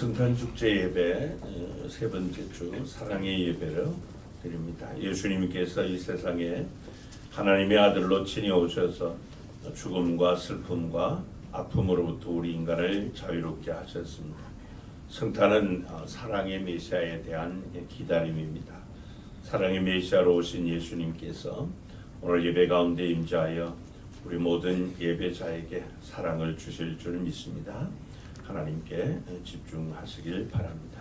성탄축제 예배 세 번째 주 사랑의 예배를 드립니다. 예수님께서 이 세상에 하나님의 아들로 친히 오셔서 죽음과 슬픔과 아픔으로부터 우리 인간을 자유롭게 하셨습니다. 성탄은 사랑의 메시아에 대한 기다림입니다. 사랑의 메시아로 오신 예수님께서 오늘 예배 가운데 임재하여 우리 모든 예배자에게 사랑을 주실 줄 믿습니다. 하나님께 집중하시길 바랍니다.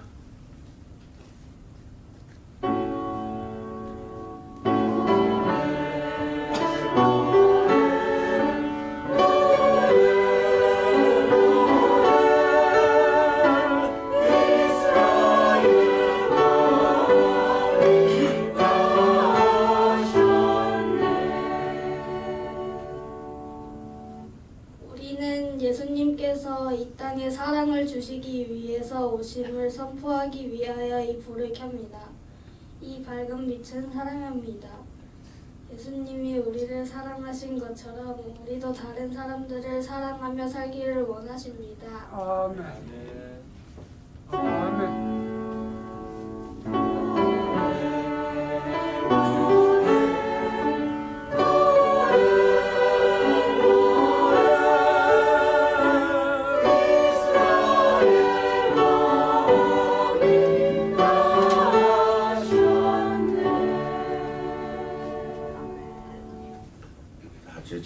예수님께서 이 땅에 사랑을 주시기 위해서 오심을 선포하기 위하여 이 불을 켭니다. 이 밝은 빛은 사랑입니다. 예수님이 우리를 사랑하신 것처럼 우리도 다른 사람들을 사랑하며 살기를 원하십니다. 아멘. 아멘.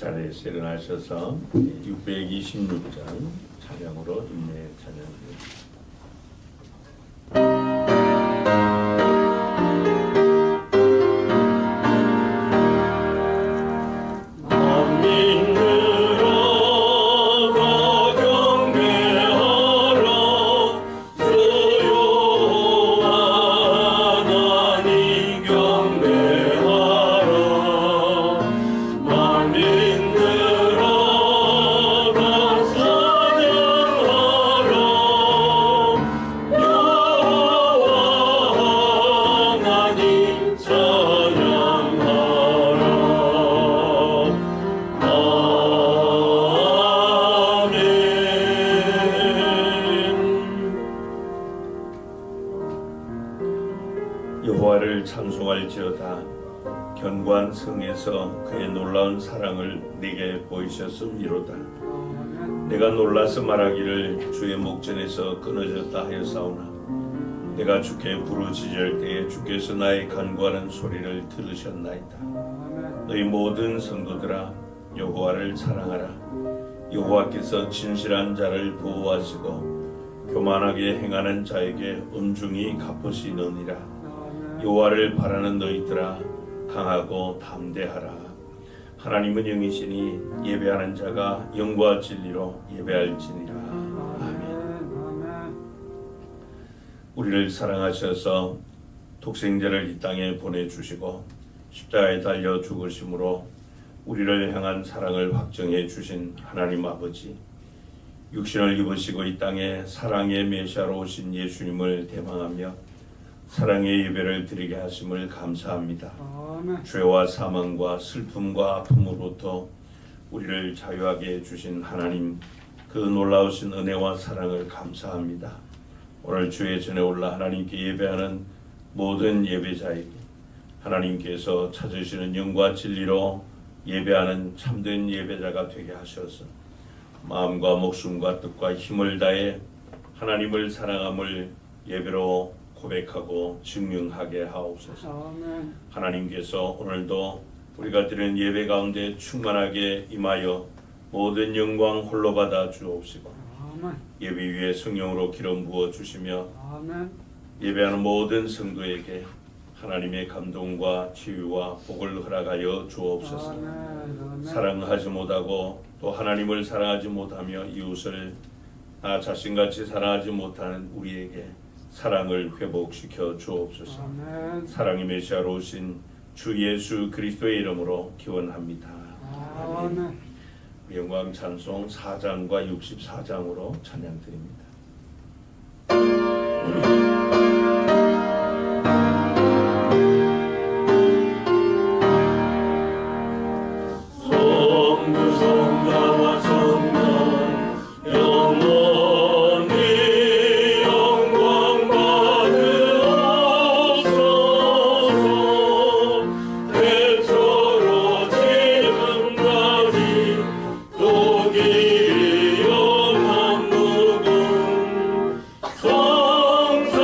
자리에서 일어나셔서 626장 찬양으로 인내 찬양드립니다. 만 찬송할지어다. 견고한 성에서 그의 놀라운 사랑을 내게 보이셨음이로다. 내가 놀라서 말하기를 주의 목전에서 끊어졌다 하였사오나 내가 주께 부르짖을 때에 주께서 나의 간구하는 소리를 들으셨나이다. 너희 모든 성도들아 여호와를 사랑하라. 여호와께서 진실한 자를 보호하시고 교만하게 행하는 자에게 엄중히 갚으시느니라. 여호와를 바라는 너희들아 강하고 담대하라. 하나님은 영이시니 예배하는 자가 영과 진리로 예배할지니라. 아멘. 우리를 사랑하셔서 독생자를 이 땅에 보내주시고 십자가에 달려 죽으심으로 우리를 향한 사랑을 확정해 주신 하나님 아버지, 육신을 입으시고 이 땅에 사랑의 메시아로 오신 예수님을 대망하며 사랑의 예배를 드리게 하심을 감사합니다. 아멘. 죄와 사망과 슬픔과 아픔으로부터 우리를 자유하게 해주신 하나님, 그 놀라우신 은혜와 사랑을 감사합니다. 오늘 주의 전에 올라 하나님께 예배하는 모든 예배자에게 하나님께서 찾으시는 영과 진리로 예배하는 참된 예배자가 되게 하셔서 마음과 목숨과 뜻과 힘을 다해 하나님을 사랑함을 예배로 고백하고 증명하게 하옵소서. 아멘. 하나님께서 오늘도 우리가 드리는 예배 가운데 충만하게 임하여 모든 영광 홀로 받아 주옵시고 아멘. 예배 위에 성령으로 기름 부어 주시며 아멘. 예배하는 모든 성도에게 하나님의 감동과 치유와 복을 허락하여 주옵소서. 아멘. 사랑하지 못하고 또 하나님을 사랑하지 못하며 이웃을 나 자신같이 사랑하지 못하는 우리에게 사랑을 회복시켜 주옵소서. 아멘. 사랑의 메시아로 오신 주 예수 그리스도의 이름으로 기원합니다. 아멘. 영광 찬송 4장과 64장으로 찬양드립니다. 성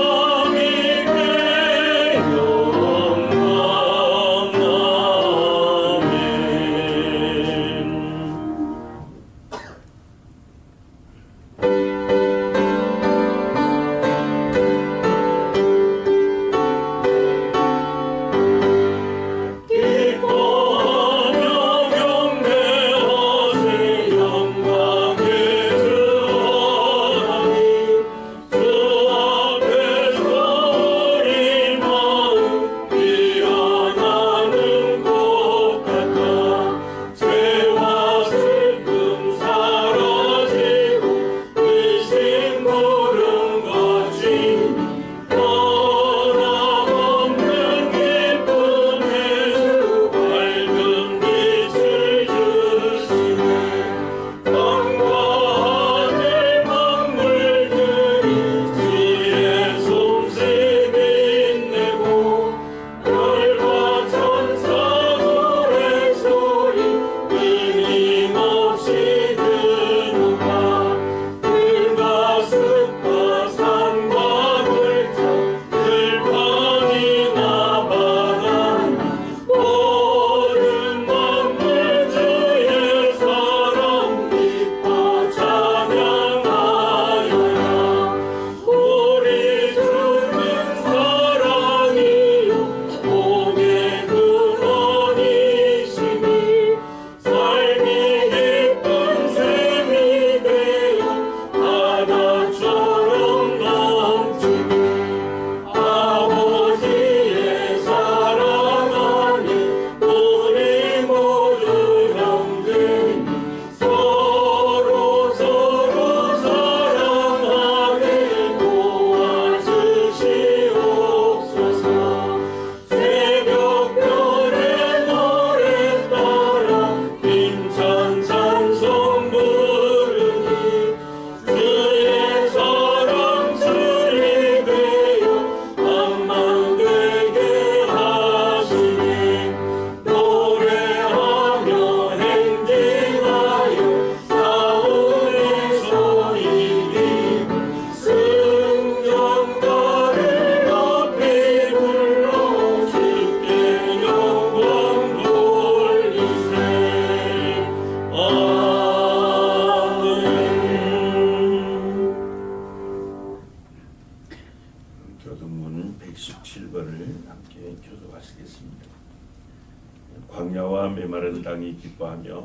기뻐하며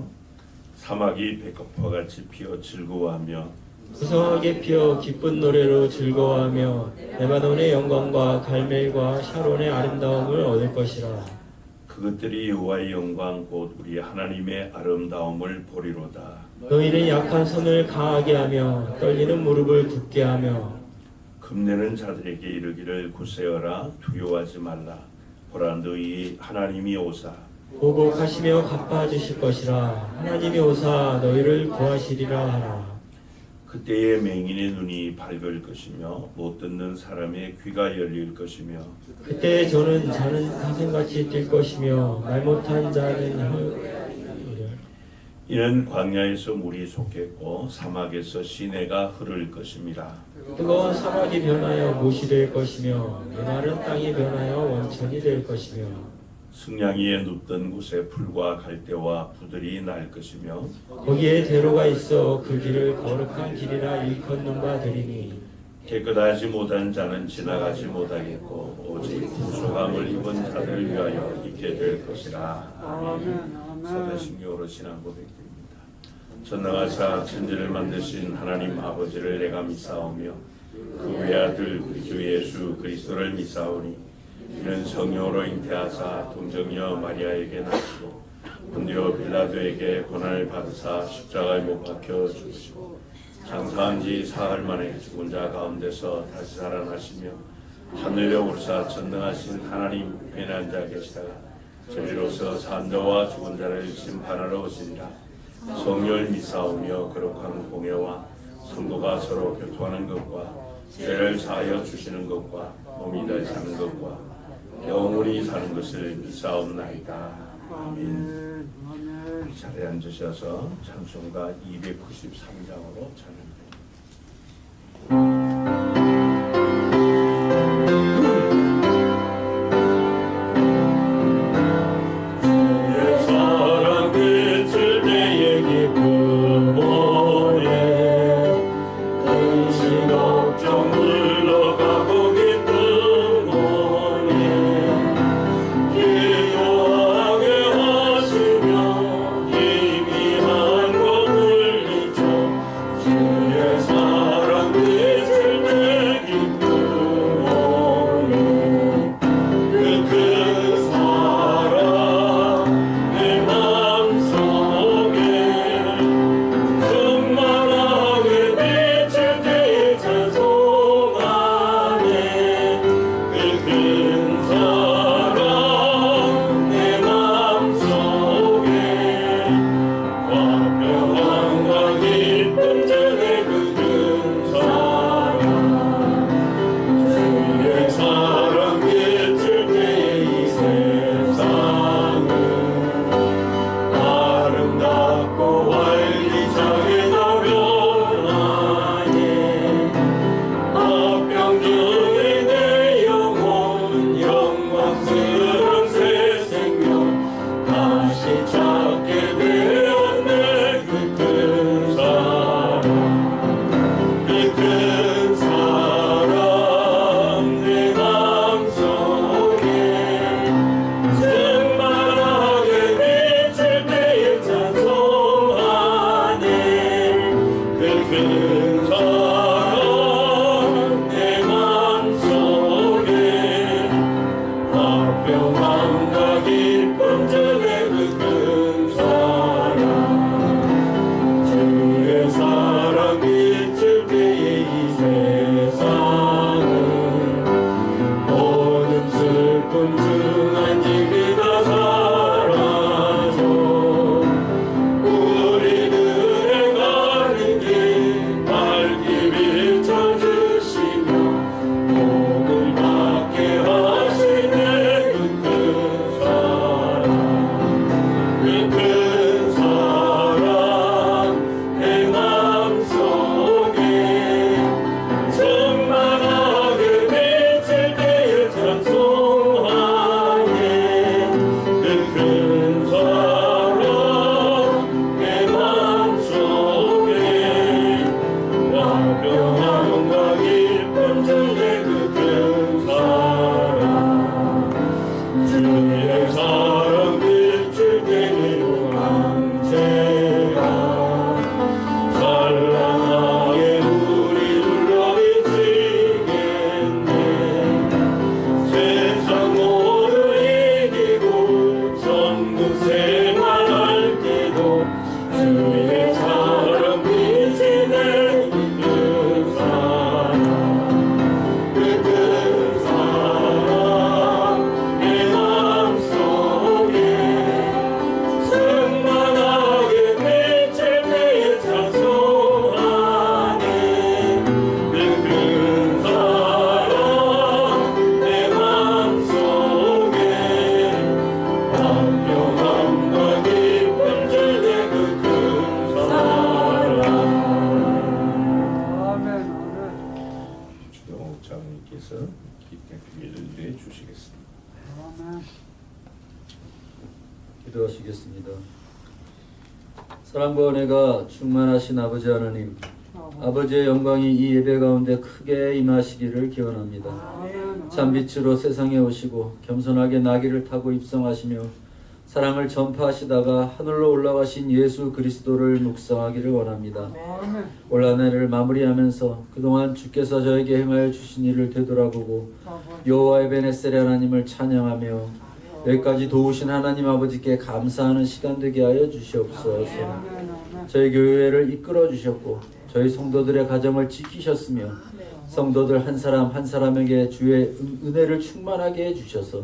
사막이 백합화 같이 피어 즐거워하며 구성하게 피어 기쁜 노래로 즐거워하며 레바논의 영광과 갈멜과 샤론의 아름다움을 얻을 것이라. 그것들이 여호와의 영광 곧 우리 하나님의 아름다움을 보리로다. 너희는 약한 손을 강하게 하며 떨리는 무릎을 굳게 하며 금내는 자들에게 이르기를 굳세어라 두려워하지 말라. 보라 너희 하나님이 오사 보복하시며 갚아주실 것이라. 하나님이 오사 너희를 구하시리라 하라. 그때의 맹인의 눈이 밝을 것이며 못 듣는 사람의 귀가 열릴 것이며 그때 저는 자는 사슴같이 뛸 것이며 말 못한 자는 이는 광야에서 물이 솟겠고 사막에서 시내가 흐를 것입니다. 뜨거운 사막이 변하여 못이 될 것이며 메마른 땅이 변하여 원천이 될 것이며 승냥이에 눕던 곳에 풀과 갈대와 부들이 날 것이며 거기에 대로가 있어 그 길을 거룩한 길이라 일컫는 바 되리니 깨끗하지 못한 자는 지나가지 못하겠고 오직 구속함을 입은 자들을 위하여 있게 될 것이라. 아멘. 사도신경으로 신앙 고백드립니다. 전능하사 천지를 만드신 하나님 아버지를 내가 믿사오며 그 외아들 우리 주 예수 그리스도를 믿사오니 이는 성령으로 잉태하사 동정녀 마리아에게 낳으시고 본디오 빌라도에게 고난을 받으사 십자가에 못 박혀 죽으시고 장사한 지 사흘 만에 죽은 자 가운데서 다시 살아나시며 하늘에 오르사 전능하신 하나님 우편에 앉아 계시다가 저리로서 산 자와 죽은 자를 심판하러 오시리라. 성령을 믿사오며 거룩한 공예와 성도가 서로 교통하는 것과 죄를 사하여 주시는 것과 몸이 다시 사는 것과 영원히 사는 것을 믿사옵나이다. 아멘. 자리에 앉으셔서 찬송가 293장으로 찬양합니다. 주여 사랑과 은혜가 충만하신 아버지 하나님, 아버지의 영광이 이 예배 가운데 크게 임하시기를 기원합니다. 참빛으로 세상에 오시고 겸손하게 나귀를 타고 입성하시며 사랑을 전파하시다가 하늘로 올라가신 예수 그리스도를 묵상하기를 원합니다. 올 한 해를 마무리하면서 그동안 주께서 저에게 행하여 주신 일을 되돌아보고 여호와의 베네셀 하나님을 찬양하며 여기까지 도우신 하나님 아버지께 감사하는 시간 되게 하여 주시옵소서. 저희 교회를 이끌어 주셨고 저희 성도들의 가정을 지키셨으며 성도들 한 사람 한 사람에게 주의 은혜를 충만하게 해주셔서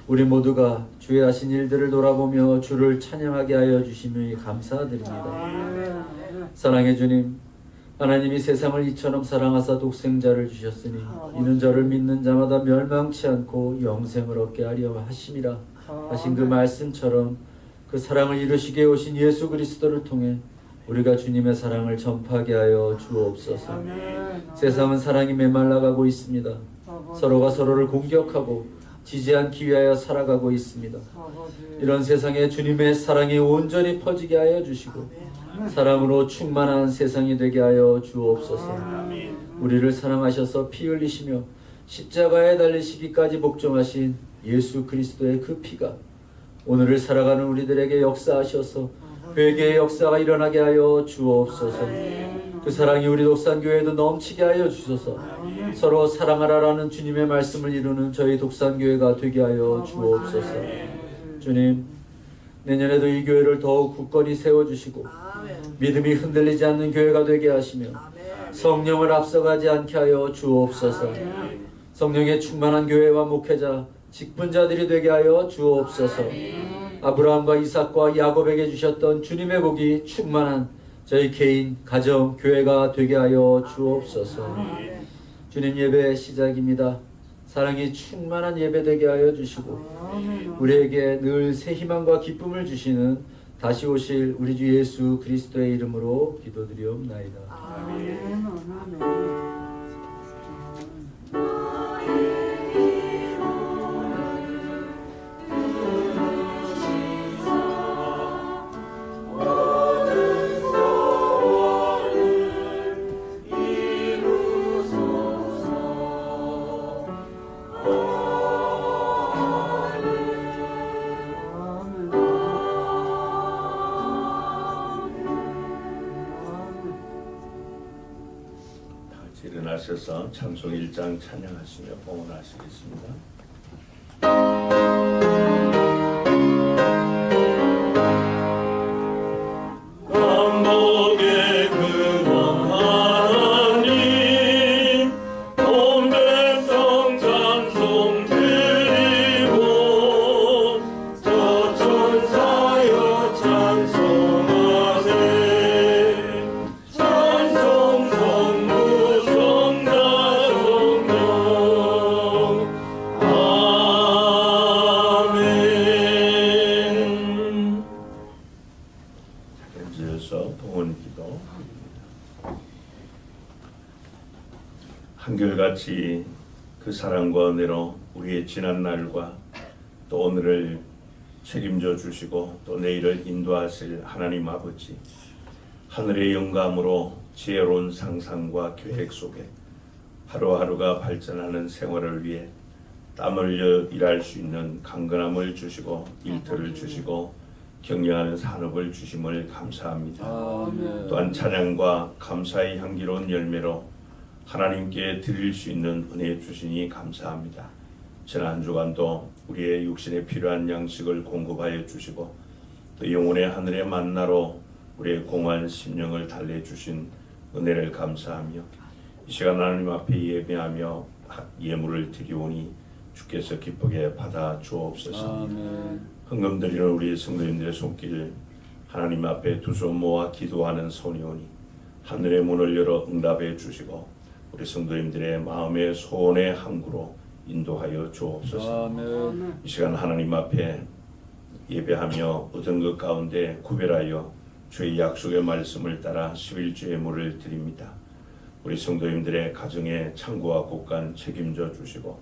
우리 모두가 주의 하신 일들을 돌아보며 주를 찬양하게 하여 주시니 감사드립니다. 사랑의 주님, 하나님이 세상을 이처럼 사랑하사 독생자를 주셨으니 이는 저를 믿는 자마다 멸망치 않고 영생을 얻게 하려 하심이라 하신 그 말씀처럼 그 사랑을 이루시게 오신 예수 그리스도를 통해 우리가 주님의 사랑을 전파하게 하여 주옵소서. 세상은 사랑이 메말라가고 있습니다. 서로가 서로를 공격하고 지지 않기 위하여 살아가고 있습니다. 이런 세상에 주님의 사랑이 온전히 퍼지게 하여 주시고 사랑으로 충만한 세상이 되게 하여 주옵소서. 우리를 사랑하셔서 피 흘리시며 십자가에 달리시기까지 복종하신 예수 그리스도의 그 피가 오늘을 살아가는 우리들에게 역사하셔서 회개의 역사가 일어나게 하여 주옵소서. 그 사랑이 우리 독산교회에도 넘치게 하여 주소서. 서로 사랑하라라는 주님의 말씀을 이루는 저희 독산교회가 되게 하여 주옵소서. 주님, 내년에도 이 교회를 더욱 굳건히 세워주시고 믿음이 흔들리지 않는 교회가 되게 하시며 성령을 앞서가지 않게 하여 주옵소서. 성령의 충만한 교회와 목회자, 직분자들이 되게 하여 주옵소서. 아브라함과 이삭과 야곱에게 주셨던 주님의 복이 충만한 저희 개인, 가정, 교회가 되게 하여 주옵소서. 주님, 예배의 시작입니다. 사랑이 충만한 예배 되게 하여 주시고 우리에게 늘 새 희망과 기쁨을 주시는 다시 오실 우리 주 예수 그리스도의 이름으로 기도드리옵나이다. 일어나셔서 찬송 1장 찬양하시며 봉헌하시겠습니다. 만복의 근원 하나님 온 백성 찬송 드리고 저 천사여 찬송하세. 찬송 성부 성자 성령 아멘. 앉으셔서 봉헌기도. 한결같이 그 사랑과 은혜로 우리의 지난 날과 또 오늘을 책임져 주시고 또 내일을 인도하실 하나님 아버지, 하늘의 영감으로 지혜로운 상상과 계획 속에 하루하루가 발전하는 생활을 위해 땀 흘려 일할 수 있는 강건함을 주시고 일터를 주시고 격려하는 산업을 주심을 감사합니다. 또한 찬양과 감사의 향기로운 열매로 하나님께 드릴 수 있는 은혜 주시니 감사합니다. 지난 한 주간도 우리의 육신에 필요한 양식을 공급하여 주시고 또 영혼의 하늘의 만나로 우리의 공허한 심령을 달래주신 은혜를 감사하며 이 시간 하나님 앞에 예배하며 예물을 드리오니 주께서 기쁘게 받아 주옵소서. 헌금 드리는 우리 성도님들의 손길 하나님 앞에 두 손 모아 기도하는 손이오니 하늘의 문을 열어 응답해 주시고 우리 성도님들의 마음의 소원의 항구로 인도하여 주옵소서. 이 시간 하나님 앞에 예배하며 얻은 것 가운데 구별하여 주의 약속의 말씀을 따라 11주의 예물을 드립니다. 우리 성도님들의 가정의 창고와 곳간 책임져 주시고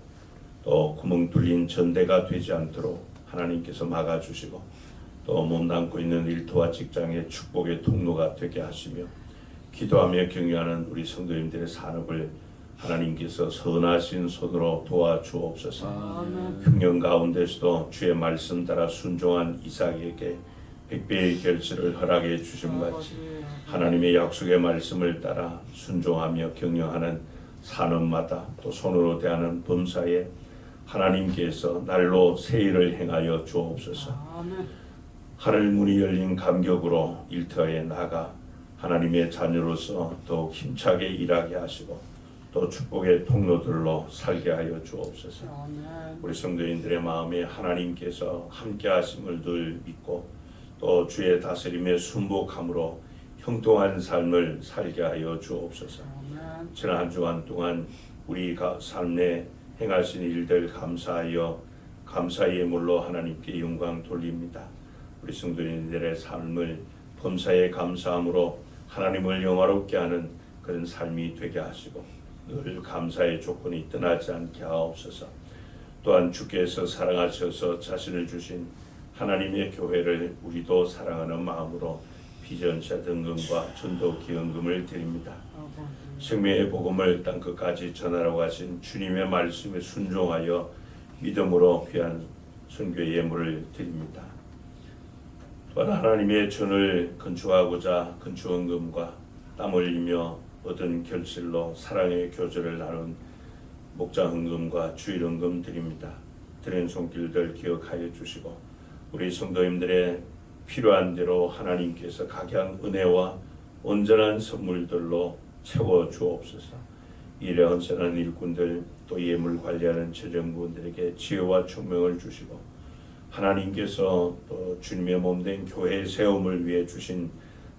또 구멍 뚫린 전대가 되지 않도록 하나님께서 막아주시고 또 몸담고 있는 일터와 직장의 축복의 통로가 되게 하시며 기도하며 경유하는 우리 성도님들의 산업을 하나님께서 선하신 손으로 도와주옵소서. 흉년 가운데서도 주의 말씀 따라 순종한 이삭에게 백배의 결실을 허락해 주심 같이 하나님의 약속의 말씀을 따라 순종하며 경영하는 산업마다 또 손으로 대하는 범사에 하나님께서 날로 새 일을 행하여 주옵소서. 하늘 문이 열린 감격으로 일터에 나가 하나님의 자녀로서 더욱 힘차게 일하게 하시고 또 축복의 통로들로 살게 하여 주옵소서. 우리 성도인들의 마음에 하나님께서 함께 하심을 늘 믿고 또 주의 다스림에 순복함으로 형통한 삶을 살게 하여 주옵소서. 지난 한 주간 동안 우리 삶에 행하신 일들 감사하여 감사의 예물로 하나님께 영광 돌립니다. 우리 성도인들의 삶을 범사에 감사함으로 하나님을 영화롭게 하는 그런 삶이 되게 하시고 늘 감사의 조건이 떠나지 않게 하옵소서. 또한 주께서 사랑하셔서 자신을 주신 하나님의 교회를 우리도 사랑하는 마음으로 비전차 등금과 전도 기원금을 드립니다. 생명의 복음을 땅끝까지 전하라고 하신 주님의 말씀에 순종하여 믿음으로 귀한 선교의 예물을 드립니다. 또한 하나님의 전을 건축하고자 건축원금과 땀 흘리며 얻은 결실로 사랑의 교제를 나눈 목장헌금과 주일헌금 드립니다. 드린 손길들 기억하여 주시고 우리 성도님들의 필요한 대로 하나님께서 각양 은혜와 온전한 선물들로 채워 주옵소서. 일에 헌신하는 일꾼들 또 예물 관리하는 재정부원들에게 지혜와 총명을 주시고 하나님께서 또 주님의 몸된 교회의 세움을 위해 주신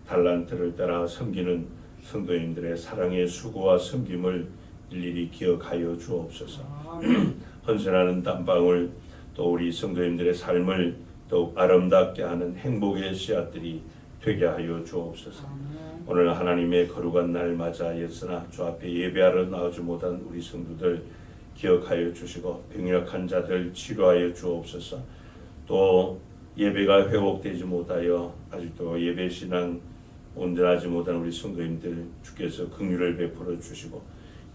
달란트를 따라 섬기는 성도님들의 사랑의 수고와 섬김을 일일이 기억하여 주옵소서. 헌신하는 땀방울 또 우리 성도님들의 삶을 더욱 아름답게 하는 행복의 씨앗들이 되게 하여 주옵소서. 오늘 하나님의 거룩한 날 맞아였으나 주 앞에 예배하러 나오지 못한 우리 성도들 기억하여 주시고 병력한 자들 치료하여 주옵소서. 또 예배가 회복되지 못하여 아직도 예배 신앙 온전하지 못한 우리 성도님들 주께서 긍휼을 베풀어 주시고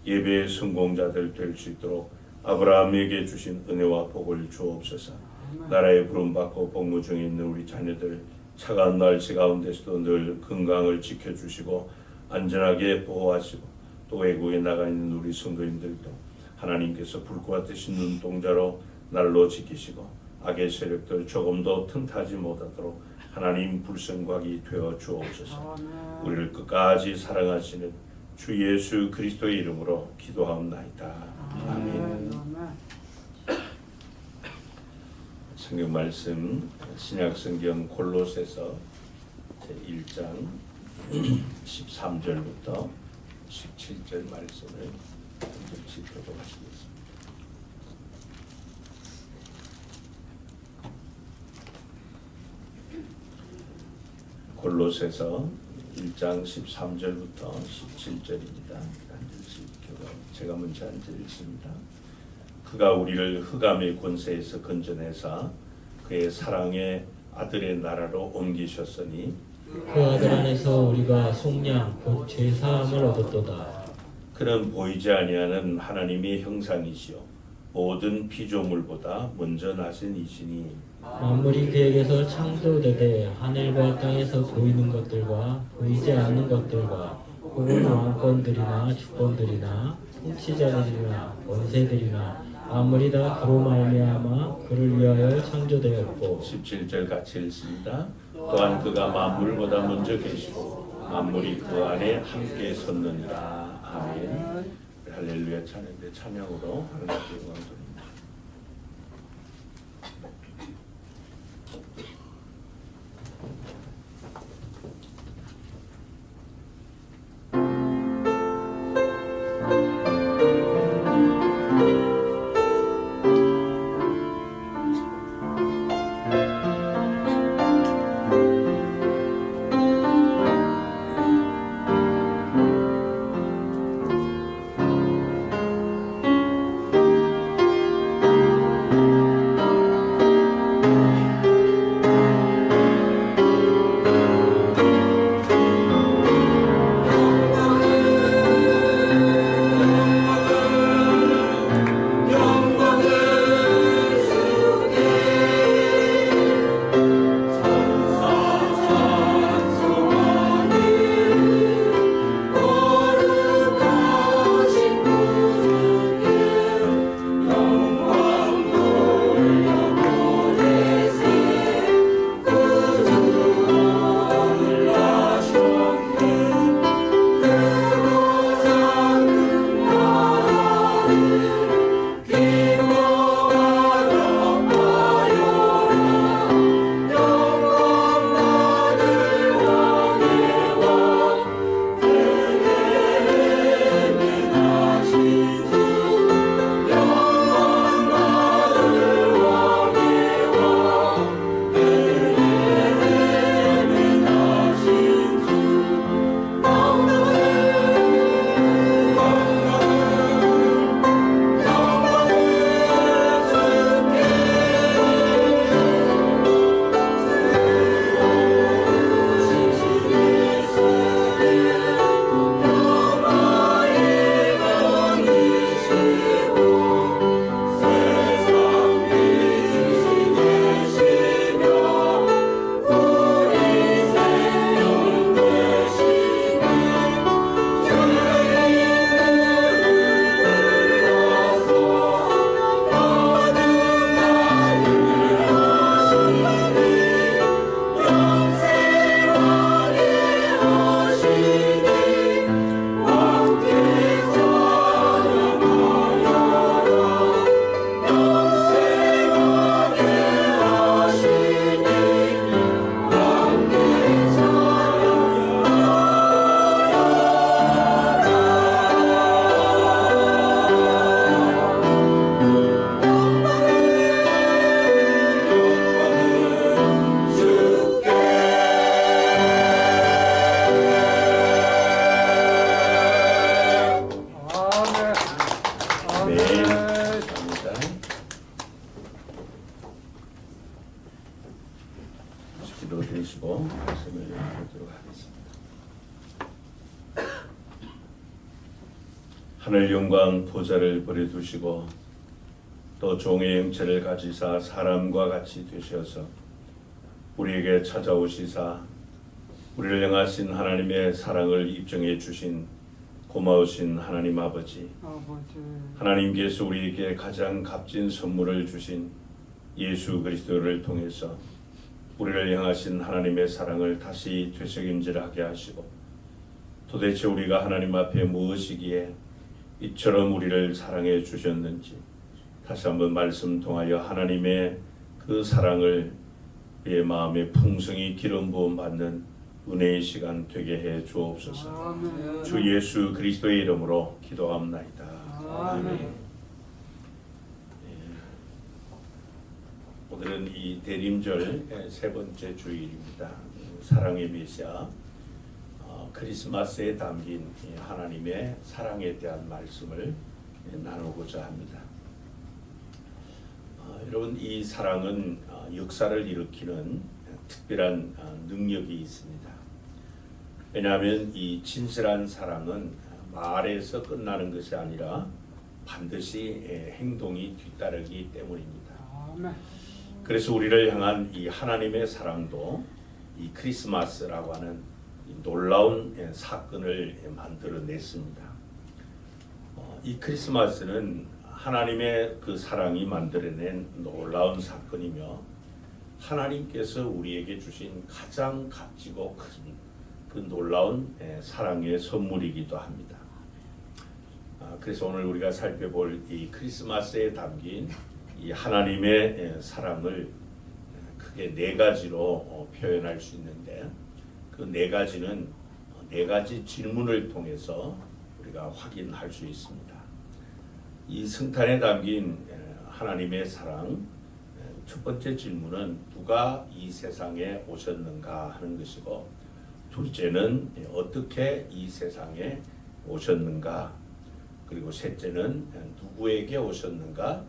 예배의 성공자들 될 수 있도록 아브라함에게 주신 은혜와 복을 주옵소서. 나라에 부름받고 복무 중에 있는 우리 자녀들 차가운 날씨 가운데서도 늘 건강을 지켜주시고 안전하게 보호하시고 또 외국에 나가 있는 우리 성도님들도 하나님께서 불과 같으신 눈동자로 날로 지키시고 악의 세력들 조금도 틈타지 못하도록 하나님 불성곽이 되어 주옵소서. 우리를 끝까지 사랑하시는 주 예수 그리스도의 이름으로 기도하옵나이다. 아멘. 성경 말씀 신약 성경 골로새서 제1장 13절부터 17절 말씀을 같이 교독하시겠습니다. 골로새서 1장 13절부터 17절입니다. 제가 먼저 앉아 읽습니다. 그가 우리를 흑암의 권세에서 건져내사 그의 사랑의 아들의 나라로 옮기셨으니 그 아들 안에서 우리가 속량 곧 죄사함을 얻었도다. 그는 보이지 아니하는 하나님의 형상이시요 모든 피조물보다 먼저 나신 이시니 만물이 그에게서 창조되되 하늘과 땅에서 보이는 것들과 보이지 않는 것들과 혹은 왕권들이나 주권들이나 통치자들이나 권세들이나 만물이 다 그로 말미암아 그를 위하여 창조되었고 17절 같이 읽습니다. 또한 그가 만물보다 먼저 계시고 만물이 그 안에 함께 섰느니라. 아멘. 할렐루야 찬양대 찬양으로 하나님께 영광 돌립니다. 하늘 영광 보좌를 버려두시고 또 종의 형체를 가지사 사람과 같이 되셔서 우리에게 찾아오시사 우리를 향하신 하나님의 사랑을 입증해 주신 고마우신 하나님 아버지, 하나님께서 우리에게 가장 값진 선물을 주신 예수 그리스도를 통해서 우리를 향하신 하나님의 사랑을 다시 되새김질하게 하시고 도대체 우리가 하나님 앞에 무엇이기에 이처럼 우리를 사랑해 주셨는지 다시 한번 말씀 통하여 하나님의 그 사랑을 우리의 마음에 풍성히 기름 부음 받는 은혜의 시간 되게 해 주옵소서. 주 예수 그리스도의 이름으로 기도합나이다. 아멘. 오늘은 이 대림절 세 번째 주일입니다. 사랑의 메시아 크리스마스에 담긴 하나님의 사랑에 대한 말씀을 나누고자 합니다. 여러분, 이 사랑은 역사를 일으키는 특별한 능력이 있습니다. 왜냐하면 이 진실한 사랑은 말에서 끝나는 것이 아니라 반드시 행동이 뒤따르기 때문입니다. 그래서 우리를 향한 이 하나님의 사랑도 이 크리스마스라고 하는 이 놀라운 사건을 만들어냈습니다. 이 크리스마스는 하나님의 그 사랑이 만들어낸 놀라운 사건이며 하나님께서 우리에게 주신 가장 값지고 큰 그 놀라운 사랑의 선물이기도 합니다. 그래서 오늘 우리가 살펴볼 이 크리스마스에 담긴 이 하나님의 사랑을 크게 네 가지로 표현할 수 있는데 그 네 가지는 네 가지 질문을 통해서 우리가 확인할 수 있습니다. 이 성탄에 담긴 하나님의 사랑, 첫 번째 질문은 누가 이 세상에 오셨는가 하는 것이고, 둘째는 어떻게 이 세상에 오셨는가, 그리고 셋째는 누구에게 오셨는가,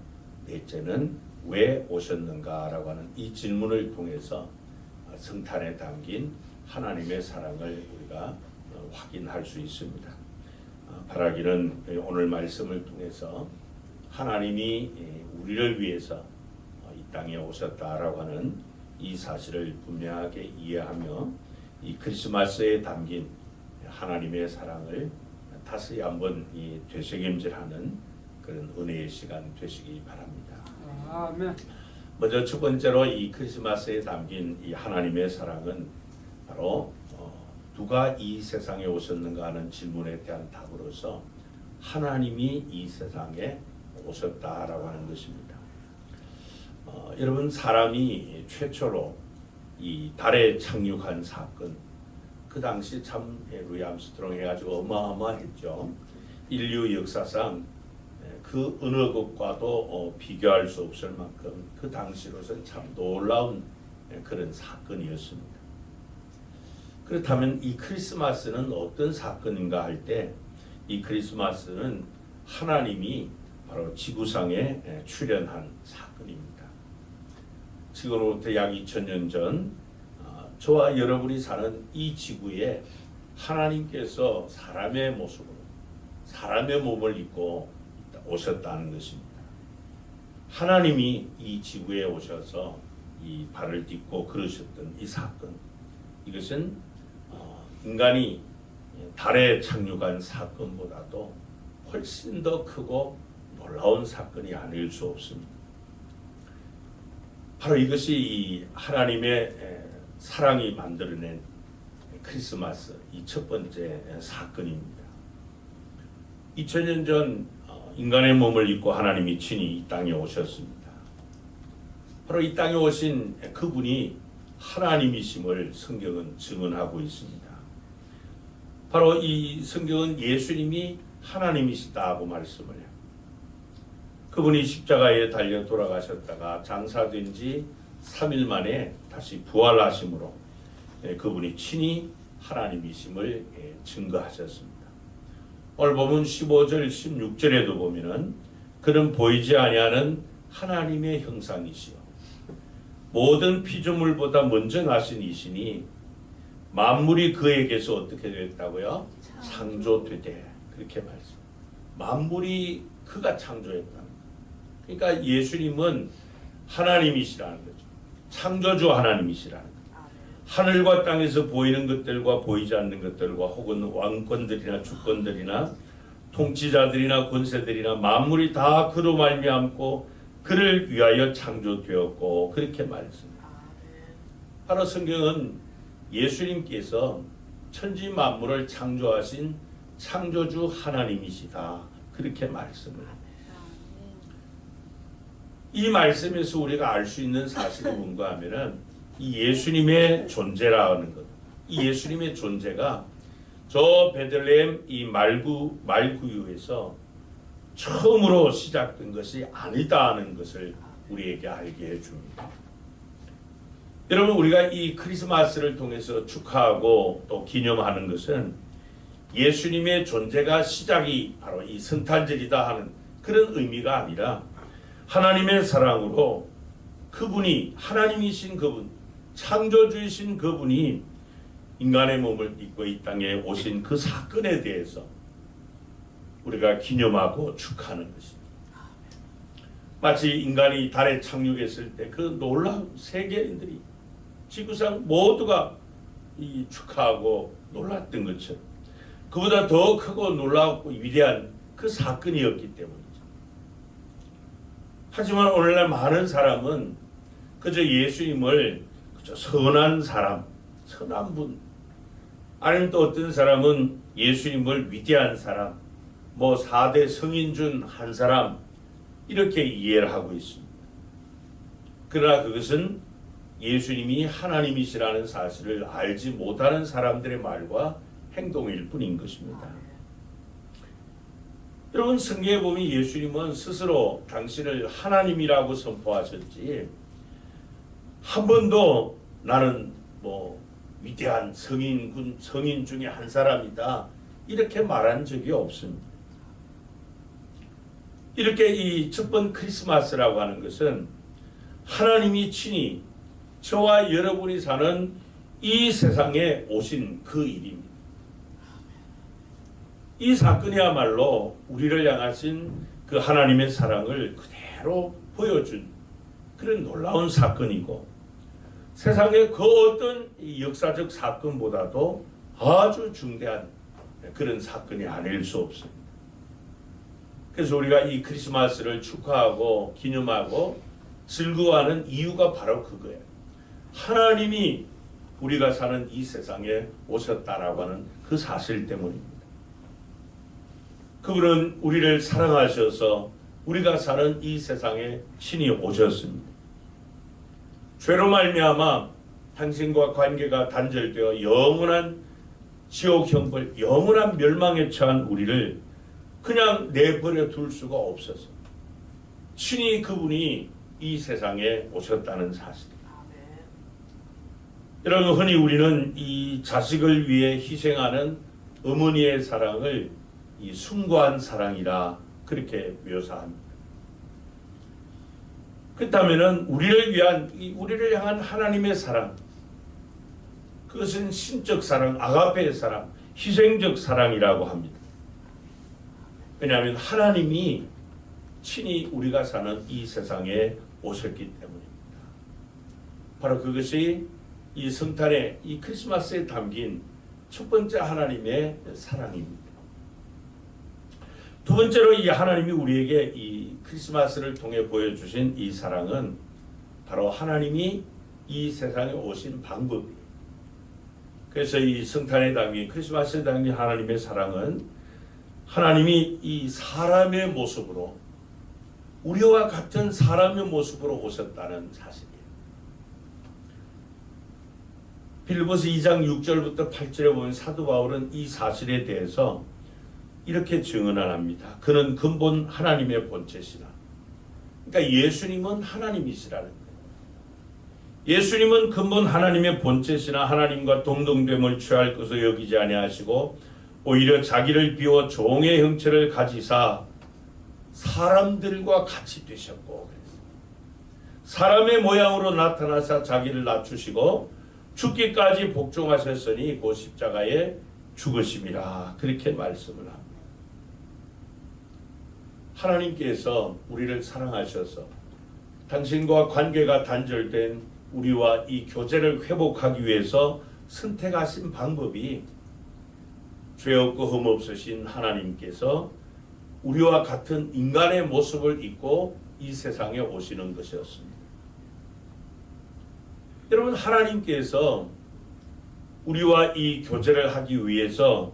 넷째는 왜 오셨는가라고 하는 이 질문을 통해서 성탄에 담긴 하나님의 사랑을 우리가 확인할 수 있습니다. 바라기는 오늘 말씀을 통해서 하나님이 우리를 위해서 이 땅에 오셨다라고 하는 이 사실을 분명하게 이해하며 이 크리스마스에 담긴 하나님의 사랑을 다시 한번 되새김질하는 그런 은혜의 시간 되시기 바랍니다. 아멘. 먼저 첫 번째로 이 크리스마스에 담긴 이 하나님의 사랑은 바로 누가 이 세상에 오셨는가 하는 질문에 대한 답으로서 하나님이 이 세상에 오셨다라고 하는 것입니다. 여러분, 사람이 최초로 이 달에 착륙한 사건, 그 당시 참 루이 암스트롱 해가지고 어마어마했죠. 인류 역사상 그 어느 것과도 비교할 수 없을 만큼 그 당시로서는 참 놀라운 그런 사건이었습니다. 그렇다면 이 크리스마스는 어떤 사건인가 할 때 이 크리스마스는 하나님이 바로 지구상에 출현한 사건입니다. 지금으로부터 약 2000년 전 저와 여러분이 사는 이 지구에 하나님께서 사람의 모습으로 사람의 몸을 입고 오셨다는 것입니다. 하나님이 이 지구에 오셔서 이 발을 딛고 걸으셨던 이 사건, 이것은 인간이 달에 착륙한 사건보다도 훨씬 더 크고 놀라운 사건이 아닐 수 없습니다. 바로 이것이 이 하나님의 사랑이 만들어낸 크리스마스 이 첫 번째 사건입니다. 2000년 전 인간의 몸을 입고 하나님이 친히 이 땅에 오셨습니다. 바로 이 땅에 오신 그분이 하나님이심을 성경은 증언하고 있습니다. 바로 이 성경은 예수님이 하나님이시다고 말씀을 해요. 그분이 십자가에 달려 돌아가셨다가 장사된 지 3일 만에 다시 부활하심으로 그분이 친히 하나님이심을 증거하셨습니다. 오늘 보면 15절 16절에도 보면은 그는 보이지 아니하는 하나님의 형상이시요 모든 피조물보다 먼저 나신 이시니 만물이 그에게서 어떻게 됐다고요? 창조되되, 그렇게 말씀. 만물이 그가 창조했다. 그러니까 예수님은 하나님이시라는 거죠. 창조주 하나님이시라는 거죠. 하늘과 땅에서 보이는 것들과 보이지 않는 것들과 혹은 왕권들이나 주권들이나 통치자들이나 권세들이나 만물이 다 그로 말미암고 그를 위하여 창조되었고 그렇게 말했습니다. 바로 성경은 예수님께서 천지 만물을 창조하신 창조주 하나님이시다 그렇게 말씀을. 이 말씀에서 우리가 알 수 있는 사실이 뭔가 하면은 이 예수님의 존재라는 것. 이 예수님의 존재가 저 베들레헴 이 말구유에서 처음으로 시작된 것이 아니다는 것을 우리에게 알게 해줍니다. 여러분, 우리가 이 크리스마스를 통해서 축하하고 또 기념하는 것은 예수님의 존재가 시작이 바로 이 성탄절이다 하는 그런 의미가 아니라 하나님의 사랑으로 그분이 하나님이신 그분, 창조주이신 그분이 인간의 몸을 입고 이 땅에 오신 그 사건에 대해서 우리가 기념하고 축하하는 것입니다. 마치 인간이 달에 착륙했을 때 그 놀라운 세계인들이 지구상 모두가 이 축하하고 놀랐던 것처럼 그보다 더 크고 놀랍고 위대한 그 사건이었기 때문이죠. 하지만 오늘날 많은 사람은 그저 예수님을 그저 선한 사람, 선한 분, 아니면 또 어떤 사람은 예수님을 위대한 사람, 뭐 4대 성인 중 한 사람 이렇게 이해를 하고 있습니다. 그러나 그것은 예수님이 하나님이시라는 사실을 알지 못하는 사람들의 말과 행동일 뿐인 것입니다. 여러분, 성경에 보면 예수님은 스스로 당신을 하나님이라고 선포하셨지 한 번도 나는 뭐 위대한 성인 중에 한 사람이다 이렇게 말한 적이 없습니다. 이렇게 이 첫 번 크리스마스라고 하는 것은 하나님이 친히 저와 여러분이 사는 이 세상에 오신 그 일입니다. 이 사건이야말로 우리를 향하신 그 하나님의 사랑을 그대로 보여준 그런 놀라운 사건이고 세상의 그 어떤 역사적 사건보다도 아주 중대한 그런 사건이 아닐 수 없습니다. 그래서 우리가 이 크리스마스를 축하하고 기념하고 즐거워하는 이유가 바로 그거예요. 하나님이 우리가 사는 이 세상에 오셨다라고 하는 그 사실 때문입니다. 그분은 우리를 사랑하셔서 우리가 사는 이 세상에 친히 오셨습니다. 죄로 말미암아 당신과 관계가 단절되어 영원한 지옥 형벌, 영원한 멸망에 처한 우리를 그냥 내버려 둘 수가 없어서 친히 그분이 이 세상에 오셨다는 사실입니다. 여러분, 흔히 우리는 이 자식을 위해 희생하는 어머니의 사랑을 이 숭고한 사랑이라 그렇게 묘사합니다. 그렇다면은 우리를 향한 하나님의 사랑, 그것은 신적 사랑, 아가페의 사랑, 희생적 사랑이라고 합니다. 왜냐하면 하나님이 친히 우리가 사는 이 세상에 오셨기 때문입니다. 바로 그것이 이 성탄의 이 크리스마스에 담긴 첫 번째 하나님의 사랑입니다. 두 번째로 이 하나님이 우리에게 이 크리스마스를 통해 보여주신 이 사랑은 바로 하나님이 이 세상에 오신 방법이에요. 그래서 이 성탄에 담긴 크리스마스에 담긴 하나님의 사랑은 하나님이 이 사람의 모습으로 우리와 같은 사람의 모습으로 오셨다는 사실이에요. 빌립보서 2장 6절부터 8절에 보면 사도 바울은 이 사실에 대해서 이렇게 증언합니다. 그는 근본 하나님의 본체시라. 그러니까 예수님은 하나님이시라는 거예요. 예수님은 근본 하나님의 본체시나 하나님과 동등됨을 취할 것을 여기지 아니하시고 오히려 자기를 비워 종의 형체를 가지사 사람들과 같이 되셨고 사람의 모양으로 나타나사 자기를 낮추시고 죽기까지 복종하셨으니 그 십자가에 죽으심이라 그렇게 말씀을 합니다. 하나님께서 우리를 사랑하셔서 당신과 관계가 단절된 우리와 이 교제를 회복하기 위해서 선택하신 방법이 죄 없고 흠 없으신 하나님께서 우리와 같은 인간의 모습을 입고 이 세상에 오시는 것이었습니다. 여러분, 하나님께서 우리와 이 교제를 하기 위해서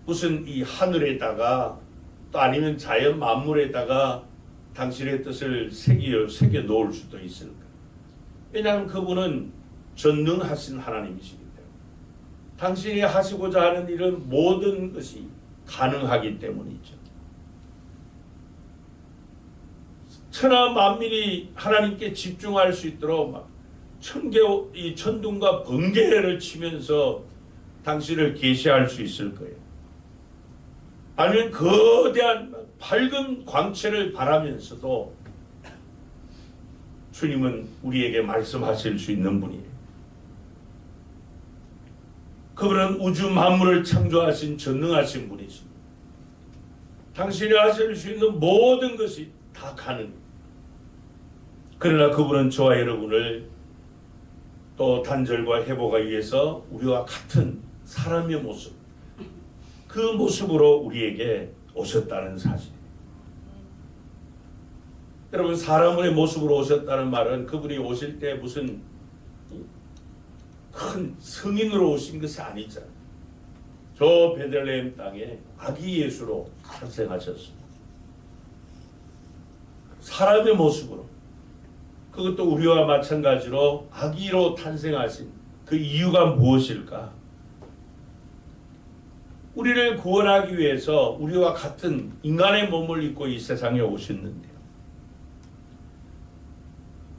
무슨 이 하늘에다가 또 아니면 자연 만물에다가 당신의 뜻을 새겨 놓을 수도 있을까? 왜냐하면 그분은 전능하신 하나님이시기 때문에 당신이 하시고자 하는 일은 모든 것이 가능하기 때문이죠. 천하 만민이 하나님께 집중할 수 있도록 막 이 천둥과 번개를 치면서 당신을 계시할 수 있을 거예요. 아니면 거대한 밝은 광채를 바라면서도 주님은 우리에게 말씀하실 수 있는 분이에요. 그분은 우주 만물을 창조하신 전능하신 분이십니다. 당신이 하실 수 있는 모든 것이 다 가능해요. 그러나 그분은 저와 여러분을 또 단절과 회복하기 위해서 우리와 같은 사람의 모습, 그 모습으로 우리에게 오셨다는 사실. 여러분, 사람의 모습으로 오셨다는 말은 그분이 오실 때 무슨 큰 성인으로 오신 것이 아니잖아요. 저 베들레헴 땅에 아기 예수로 탄생하셨습니다. 사람의 모습으로, 그것도 우리와 마찬가지로 아기로 탄생하신 그 이유가 무엇일까? 우리를 구원하기 위해서 우리와 같은 인간의 몸을 입고 이 세상에 오셨는데요.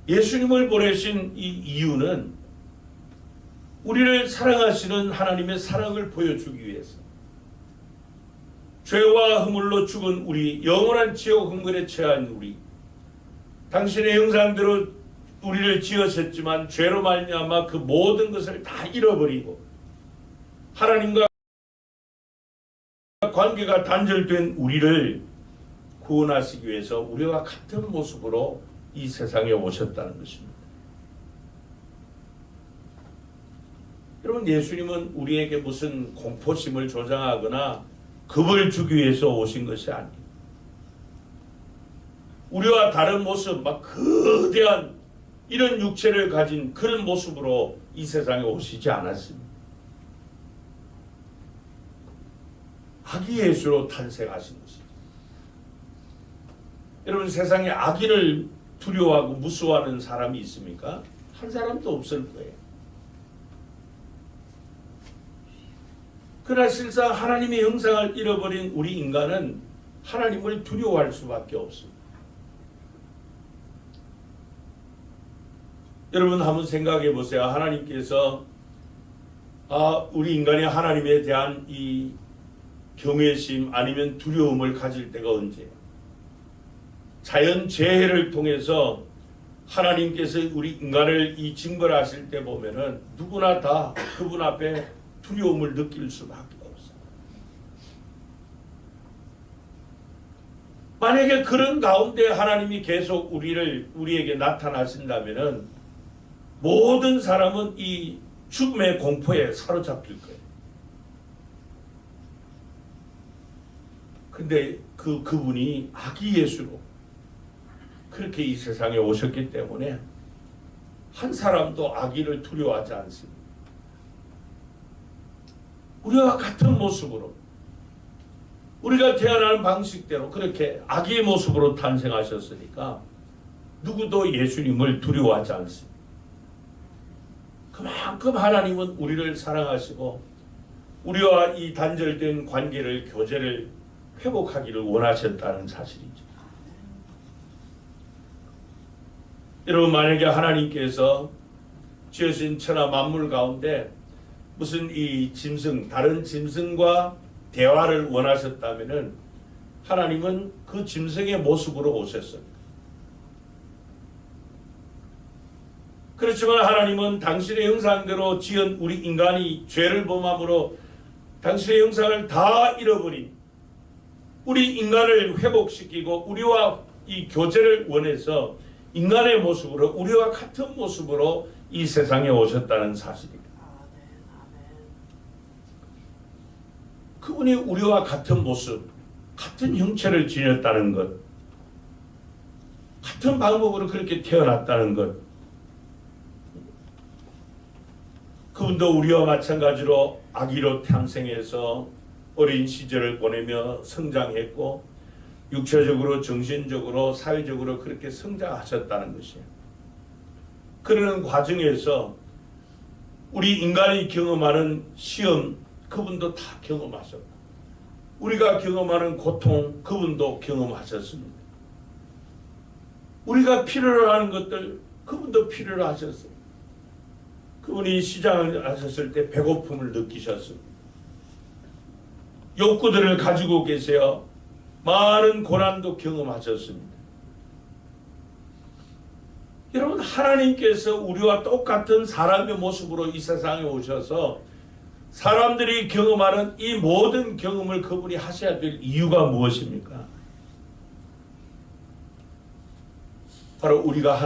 예수님을 보내신 이 이유는 우리를 사랑하시는 하나님의 사랑을 보여주기 위해서, 죄와 허물로 죽은 우리, 영원한 지옥 흥분에 처한 우리, 당신의 형상대로 우리를 지으셨지만 죄로 말미암아 그 모든 것을 다 잃어버리고 하나님과 관계가 단절된 우리를 구원하시기 위해서 우리와 같은 모습으로 이 세상에 오셨다는 것입니다. 여러분, 예수님은 우리에게 무슨 공포심을 조장하거나 겁을 주기 위해서 오신 것이 아니에요. 우리와 다른 모습, 막 거대한 이런 육체를 가진 그런 모습으로 이 세상에 오시지 않았습니다. 아기 예수로 탄생하신 것입니다. 여러분, 세상에 아기를 두려워하고 무서워하는 사람이 있습니까? 한 사람도 없을 거예요. 그러나 실상 하나님의 형상을 잃어버린 우리 인간은 하나님을 두려워할 수밖에 없습니다. 여러분, 한번 생각해 보세요. 하나님께서 우리 인간이 하나님에 대한 이 경외심 아니면 두려움을 가질 때가 언제예요? 자연재해를 통해서 하나님께서 우리 인간을 이 징벌하실 때 보면은 누구나 다 그분 앞에 두려움을 느낄 수밖에 없어요. 만약에 그런 가운데 하나님이 계속 우리에게 나타나신다면은 모든 사람은 이 죽음의 공포에 사로잡힐 거예요. 근데 그분이 아기 예수로 그렇게 이 세상에 오셨기 때문에 한 사람도 아기를 두려워하지 않습니다. 우리와 같은 모습으로, 우리가 태어나는 방식대로 그렇게 아기의 모습으로 탄생하셨으니까 누구도 예수님을 두려워하지 않습니다. 그만큼 하나님은 우리를 사랑하시고 우리와 이 단절된 관계를, 교제를 회복하기를 원하셨다는 사실이죠. 여러분, 만약에 하나님께서 지으신 천하 만물 가운데 무슨 이 짐승, 다른 짐승과 대화를 원하셨다면은 하나님은 그 짐승의 모습으로 오셨습니다. 그렇지만 하나님은 당신의 형상대로 지은 우리 인간이 죄를 범함으로 당신의 형상을 다 잃어버린 우리 인간을 회복시키고 우리와 이 교제를 원해서 인간의 모습으로 우리와 같은 모습으로 이 세상에 오셨다는 사실입니다. 그분이 우리와 같은 모습, 같은 형체를 지녔다는 것, 같은 방법으로 그렇게 태어났다는 것, 그분도 우리와 마찬가지로 아기로 탄생해서 어린 시절을 보내며 성장했고 육체적으로, 정신적으로, 사회적으로 그렇게 성장하셨다는 것이에요. 그러는 과정에서 우리 인간이 경험하는 시험, 그분도 다 경험하셨고 우리가 경험하는 고통, 그분도 경험하셨습니다. 우리가 필요로 하는 것들, 그분도 필요로 하셨어요. 그분이 시장을 하셨을 때 배고픔을 느끼셨습니다. 욕구들을 가지고 계세요. 많은 고난도 경험하셨습니다. 여러분, 하나님께서 우리와 똑같은 사람의 모습으로 이 세상에 오셔서 사람들이 경험하는 이 모든 경험을 그분이 하셔야 될 이유가 무엇입니까? 바로 우리가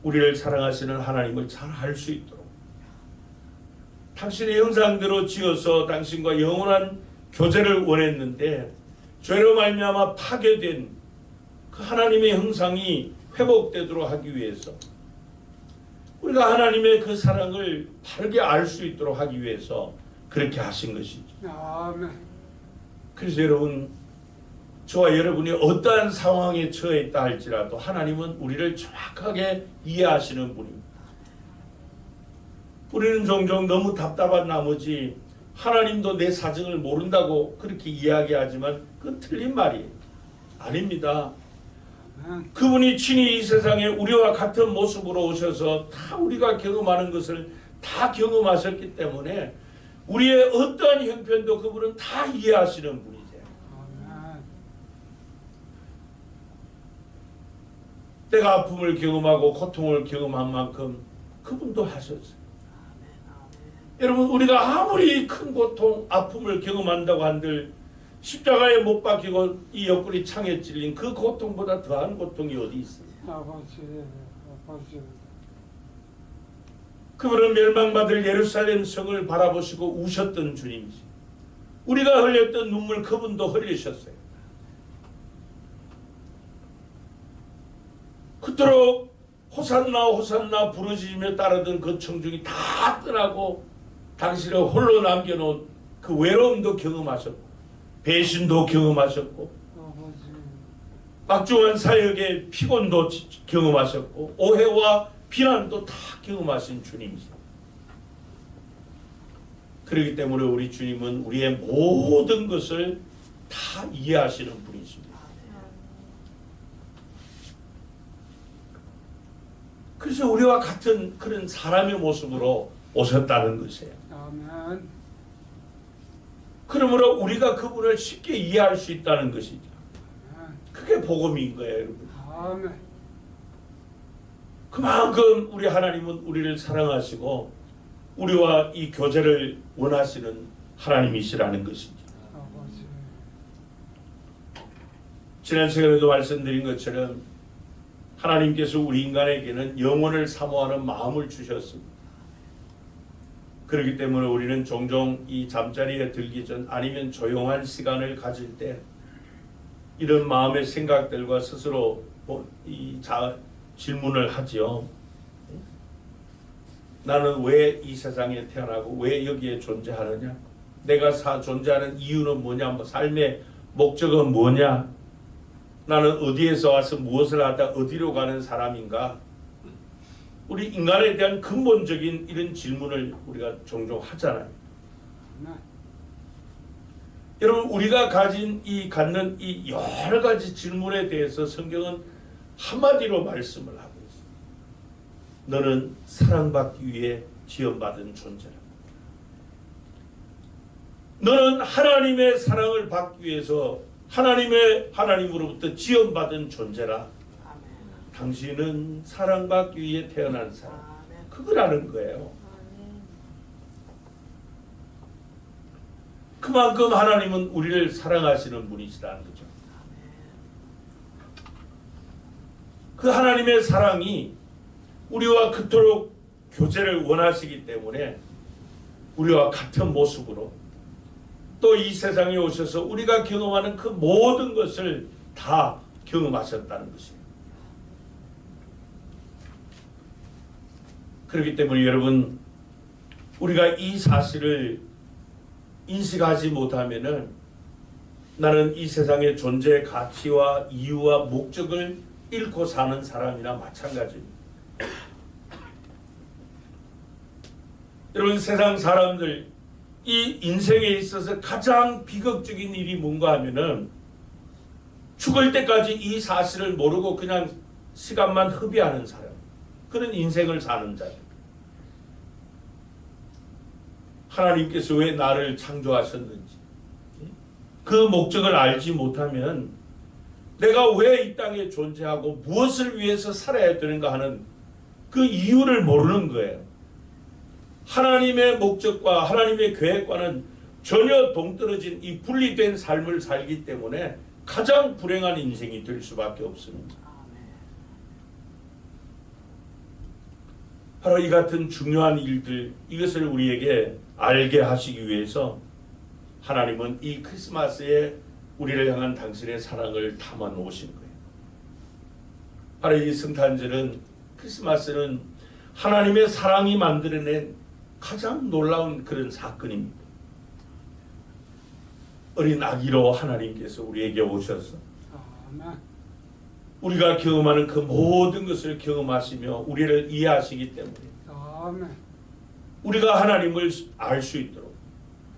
우리를 사랑하시는 하나님을 잘 알 수 있도록, 당신의 형상대로 지어서 당신과 영원한 교제를 원했는데 죄로 말미암아 파괴된 그 하나님의 형상이 회복되도록 하기 위해서, 우리가 하나님의 그 사랑을 바르게 알 수 있도록 하기 위해서 그렇게 하신 것이죠. 아멘. 그래서 여러분, 저와 여러분이 어떠한 상황에 처해 있다 할지라도 하나님은 우리를 정확하게 이해하시는 분입니다. 우리는 종종 너무 답답한 나머지 하나님도 내 사정을 모른다고 그렇게 이야기하지만 그건 틀린 말이에요. 아닙니다. 그분이 친히 이 세상에 우리와 같은 모습으로 오셔서 다 우리가 경험하는 것을 다 경험하셨기 때문에 우리의 어떠한 형편도 그분은 다 이해하시는 분이세요. 내가 아픔을 경험하고 고통을 경험한 만큼 그분도 하셨어요. 여러분, 우리가 아무리 큰 고통, 아픔을 경험한다고 한들 십자가에 못 박히고 이 옆구리 창에 찔린 그 고통보다 더한 고통이 어디 있어요? 아버지. 그분은 멸망받을 예루살렘 성을 바라보시고 우셨던 주님이시죠. 우리가 흘렸던 눈물 그분도 흘리셨어요. 그토록 호산나 호산나 부르짖으며 따르던 그 청중이 다 떠나고 당신을 홀로 남겨놓은 그 외로움도 경험하셨고 배신도 경험하셨고 막중한 사역의 피곤도 경험하셨고 오해와 비난도 다 경험하신 주님이십니다. 그렇기 때문에 우리 주님은 우리의 모든 것을 다 이해하시는 분이십니다. 그래서 우리와 같은 그런 사람의 모습으로 오셨다는 것이에요. 아멘. 그러므로 우리가 그분을 쉽게 이해할 수 있다는 것이죠. 그게 복음인 거예요, 여러분. 아멘. 그만큼 우리 하나님은 우리를 사랑하시고 우리와 이 교제를 원하시는 하나님이시라는 것이죠. 아버지. 지난 시간에도 말씀드린 것처럼 하나님께서 우리 인간에게는 영혼을 사모하는 마음을 주셨습니다. 그렇기 때문에 우리는 종종 이 잠자리에 들기 전 아니면 조용한 시간을 가질 때 이런 마음의 생각들과 스스로 질문을 하지요. 나는 왜 이 세상에 태어나고 왜 여기에 존재하느냐? 내가 존재하는 이유는 뭐냐? 삶의 목적은 뭐냐? 나는 어디에서 와서 무엇을 하다 어디로 가는 사람인가? 우리 인간에 대한 근본적인 이런 질문을 우리가 종종 하잖아요. 여러분, 우리가 갖는 이 여러 가지 질문에 대해서 성경은 한마디로 말씀을 하고 있습니다. 너는 사랑받기 위해 지원받은 존재라. 너는 하나님의 사랑을 받기 위해서 하나님으로부터 지원받은 존재라. 당신은 사랑받기 위해 태어난 사람. 그거라는 거예요. 그만큼 하나님은 우리를 사랑하시는 분이시라는 거죠. 그 하나님의 사랑이 우리와 그토록 교제를 원하시기 때문에 우리와 같은 모습으로 또 이 세상에 오셔서 우리가 경험하는 그 모든 것을 다 경험하셨다는 것이에요. 그렇기 때문에 여러분, 우리가 이 사실을 인식하지 못하면은 나는 이 세상의 존재의 가치와 이유와 목적을 잃고 사는 사람이나 마찬가지입니다. 여러분, 세상 사람들 이 인생에 있어서 가장 비극적인 일이 뭔가 하면은 죽을 때까지 이 사실을 모르고 그냥 시간만 허비하는 사람, 그런 인생을 사는 자들. 하나님께서 왜 나를 창조하셨는지 그 목적을 알지 못하면 내가 왜 이 땅에 존재하고 무엇을 위해서 살아야 되는가 하는 그 이유를 모르는 거예요. 하나님의 목적과 하나님의 계획과는 전혀 동떨어진 이 분리된 삶을 살기 때문에 가장 불행한 인생이 될 수밖에 없습니다. 바로 이 같은 중요한 일들, 이것을 우리에게 알게 하시기 위해서 하나님은 이 크리스마스에 우리를 향한 당신의 사랑을 담아 놓으신 거예요. 바로 이 성탄절은, 크리스마스는 하나님의 사랑이 만들어낸 가장 놀라운 그런 사건입니다. 어린 아기로 하나님께서 우리에게 오셔서 아멘. 우리가 경험하는 그 모든 것을 경험하시며 우리를 이해하시기 때문에 아멘. 우리가 하나님을 알 수 있도록,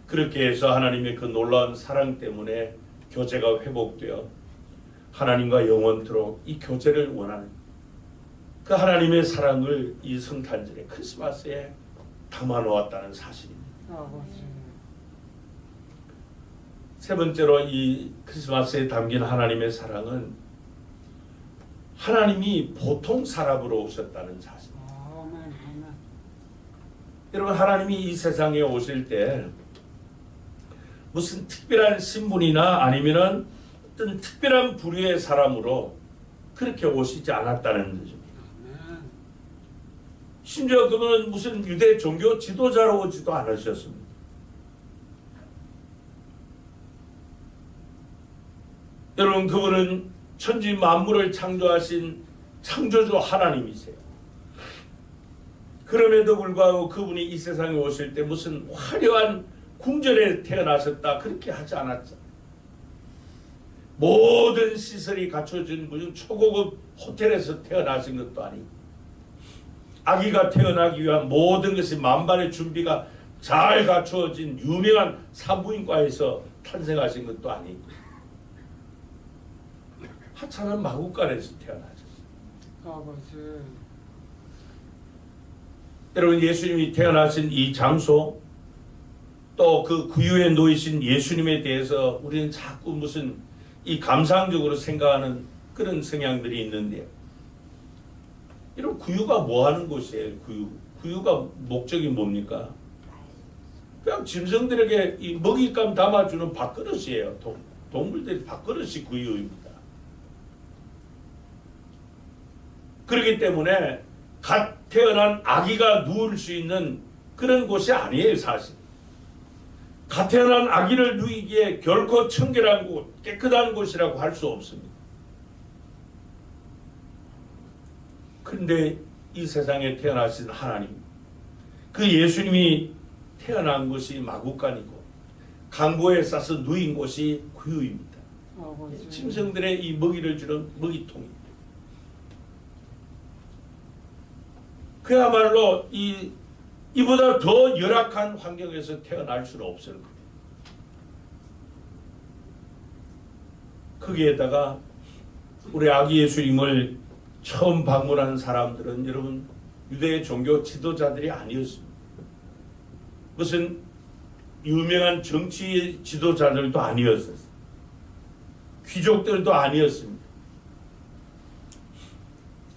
그렇게 해서 하나님의 그 놀라운 사랑 때문에 교제가 회복되어 하나님과 영원토록 이 교제를 원하는 그 하나님의 사랑을 이 성탄절에, 크리스마스에 담아 놓았다는 사실입니다. 아버지. 세 번째로 이 크리스마스에 담긴 하나님의 사랑은 하나님이 보통 사람으로 오셨다는 사실. 아멘. 아멘. 여러분, 하나님이 이 세상에 오실 때 무슨 특별한 신분이나 아니면은 어떤 특별한 부류의 사람으로 그렇게 오시지 않았다는 거죠. 아멘. 심지어 그분은 무슨 유대 종교 지도자로 오지도 않으셨습니다. 여러분, 그분은 천지 만물을 창조하신 창조주 하나님이세요. 그럼에도 불구하고 그분이 이 세상에 오실 때 무슨 화려한 궁전에 태어나셨다 그렇게 하지 않았죠. 모든 시설이 갖춰진 무슨 초고급 호텔에서 태어나신 것도 아니고, 아기가 태어나기 위한 모든 것이 만반의 준비가 잘 갖추어진 유명한 산부인과에서 탄생하신 것도 아니고, 하찮은 마구간에서 태어나셨어요. 아버지. 여러분, 예수님이 태어나신 이 장소, 또 그 구유에 놓이신 예수님에 대해서 우리는 자꾸 무슨 이 감상적으로 생각하는 그런 성향들이 있는데요. 이런 구유가 뭐 하는 곳이에요? 구유가 목적이 뭡니까? 그냥 짐승들에게 이 먹잇감 담아주는 밥그릇이에요. 동물들의 밥그릇이 구유입니다. 그렇기 때문에 갓 태어난 아기가 누울 수 있는 그런 곳이 아니에요, 사실. 갓 태어난 아기를 누이기에 결코 청결한 곳, 깨끗한 곳이라고 할 수 없습니다. 그런데 이 세상에 태어나신 하나님, 그 예수님이 태어난 곳이 마구간이고 강보에 싸서 누인 곳이 구유입니다. 아버지. 짐승들의 이 먹이를 주는 먹이통입니다. 그야말로 이보다 더 열악한 환경에서 태어날 수는 없을 거예요. 거기에다가 우리 아기 예수님을 처음 방문한 사람들은 여러분 유대 종교 지도자들이 아니었습니다. 무슨 유명한 정치 지도자들도 아니었어요. 귀족들도 아니었습니다.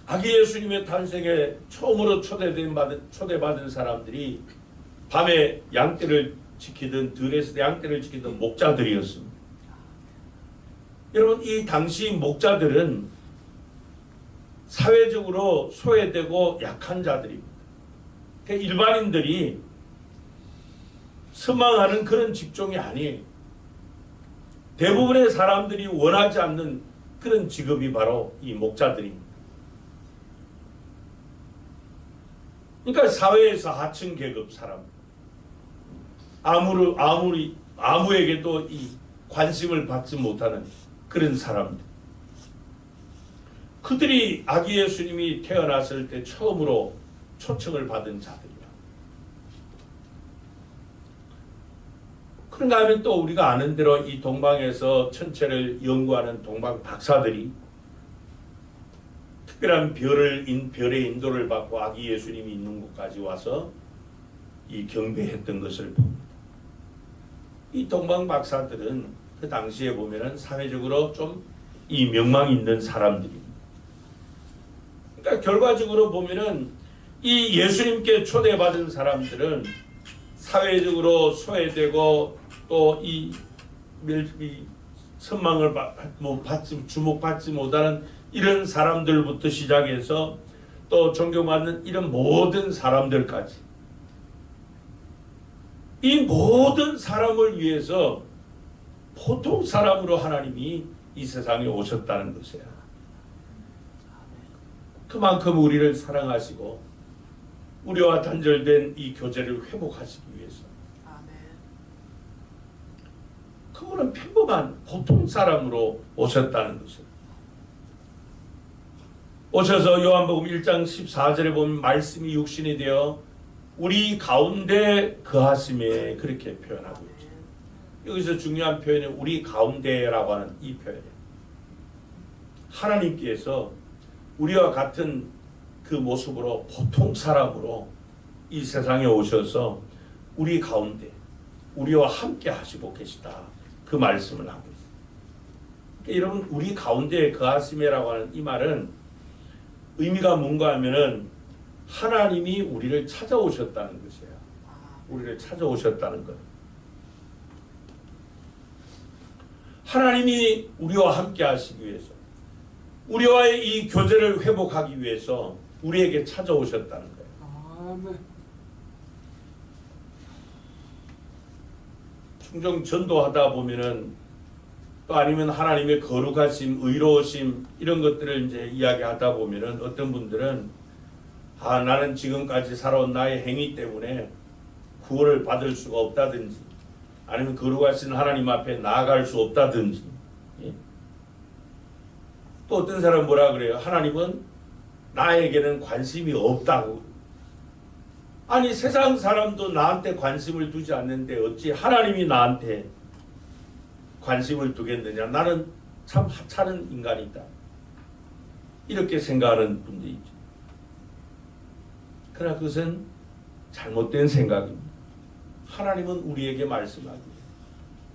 아기 예수님의 탄생에 처음으로 초대받은 사람들이 밤에 양떼를 지키던 들에서 양떼를 지키던 목자들이었습니다. 여러분, 이 당시 목자들은 사회적으로 소외되고 약한 자들입니다. 그러니까 일반인들이 선망하는 그런 직종이 아니에요. 대부분의 사람들이 원하지 않는 그런 직업이 바로 이 목자들입니다. 그러니까 사회에서 하층 계급 사람, 아무에게도 이 관심을 받지 못하는 그런 사람들, 그들이 아기 예수님이 태어났을 때 처음으로 초청을 받은 자들이라. 그런가 하면 또 우리가 아는 대로 이 동방에서 천체를 연구하는 동방 박사들이 특별한 별의 인도를 받고 아기 예수님이 있는 곳까지 와서 이 경배했던 것을 봅니다. 이 동방 박사들은 그 당시에 보면은 사회적으로 좀 이 명망 있는 사람들입니다. 그러니까 결과적으로 보면은 이 예수님께 초대받은 사람들은 사회적으로 소외되고 또 이 선망을 주목받지 못하는 이런 사람들부터 시작해서 또 존경받는 이런 모든 사람들까지, 이 모든 사람을 위해서 보통 사람으로 하나님이 이 세상에 오셨다는 것이야. 그만큼 우리를 사랑하시고 우리와 단절된 이 교제를 회복하시기 위해서 그분은 평범한 보통 사람으로 오셨다는 것입니다. 오셔서 요한복음 1장 14절에 보면 말씀이 육신이 되어 우리 가운데 거하심에 그렇게 표현하고 있죠. 여기서 중요한 표현이 우리 가운데라고 하는 이 표현이에요. 하나님께서 우리와 같은 그 모습으로 보통 사람으로 이 세상에 오셔서 우리 가운데 우리와 함께 하시고 계시다, 그 말씀을 하고 있어요. 그러니까 여러분, 우리 가운데 거하심이라고 하는 이 말은 의미가 뭔가 하면은 하나님이 우리를 찾아오셨다는 것이에요. 우리를 찾아오셨다는 것. 하나님이 우리와 함께 하시기 위해서, 우리와의 이 교제를 회복하기 위해서 우리에게 찾아오셨다는 거예요. 아멘. 충정 전도하다 보면은 또 아니면 하나님의 거룩하심, 의로우심 이런 것들을 이제 이야기하다 보면은 어떤 분들은 나는 지금까지 살아온 나의 행위 때문에 구원을 받을 수가 없다든지, 아니면 거룩하신 하나님 앞에 나아갈 수 없다든지, 예. 또 어떤 사람은 뭐라 그래요? 하나님은 나에게는 관심이 없다고. 아니, 세상 사람도 나한테 관심을 두지 않는데 어찌 하나님이 나한테 관심을 두겠느냐? 나는 참 하찮은 인간이다, 이렇게 생각하는 분들이 있죠. 그러나 그것은 잘못된 생각입니다. 하나님은 우리에게 말씀하기를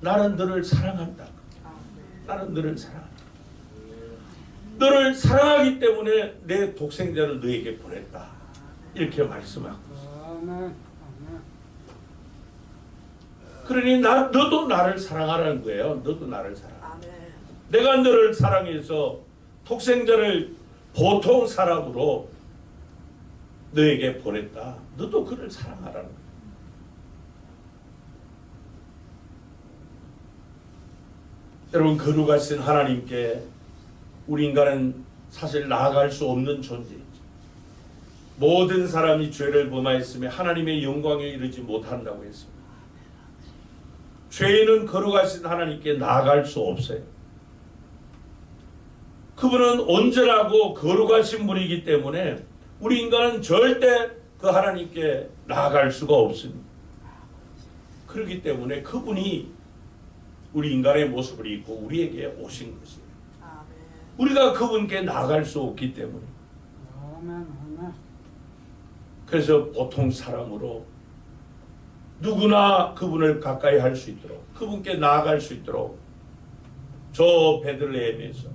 나는 너를 사랑한다. 나는 너를 사랑한다. 너를 사랑하기 때문에 내 독생자를 너에게 보냈다, 이렇게 말씀하고 있습니다. 아멘. 그러니 너도 나를 사랑하라는 거예요. 너도 나를 사랑하. 내가 너를 사랑해서 독생자를 보통 사람으로 너에게 보냈다. 너도 그를 사랑하라는 거예요. 여러분, 거룩하신 하나님께 우리 인간은 사실 나아갈 수 없는 존재이죠. 모든 사람이 죄를 범하였으며 하나님의 영광에 이르지 못한다고 했습니다. 죄인은 거룩하신 하나님께 나아갈 수 없어요. 그분은 온전하고 거룩하신 분이기 때문에 우리 인간은 절대 그 하나님께 나아갈 수가 없습니다. 그렇기 때문에 그분이 우리 인간의 모습을 입고 우리에게 오신 것이에요. 우리가 그분께 나아갈 수 없기 때문에. 아멘. 그래서 보통 사람으로 누구나 그분을 가까이 할 수 있도록, 그분께 나아갈 수 있도록 저 베들레헴에서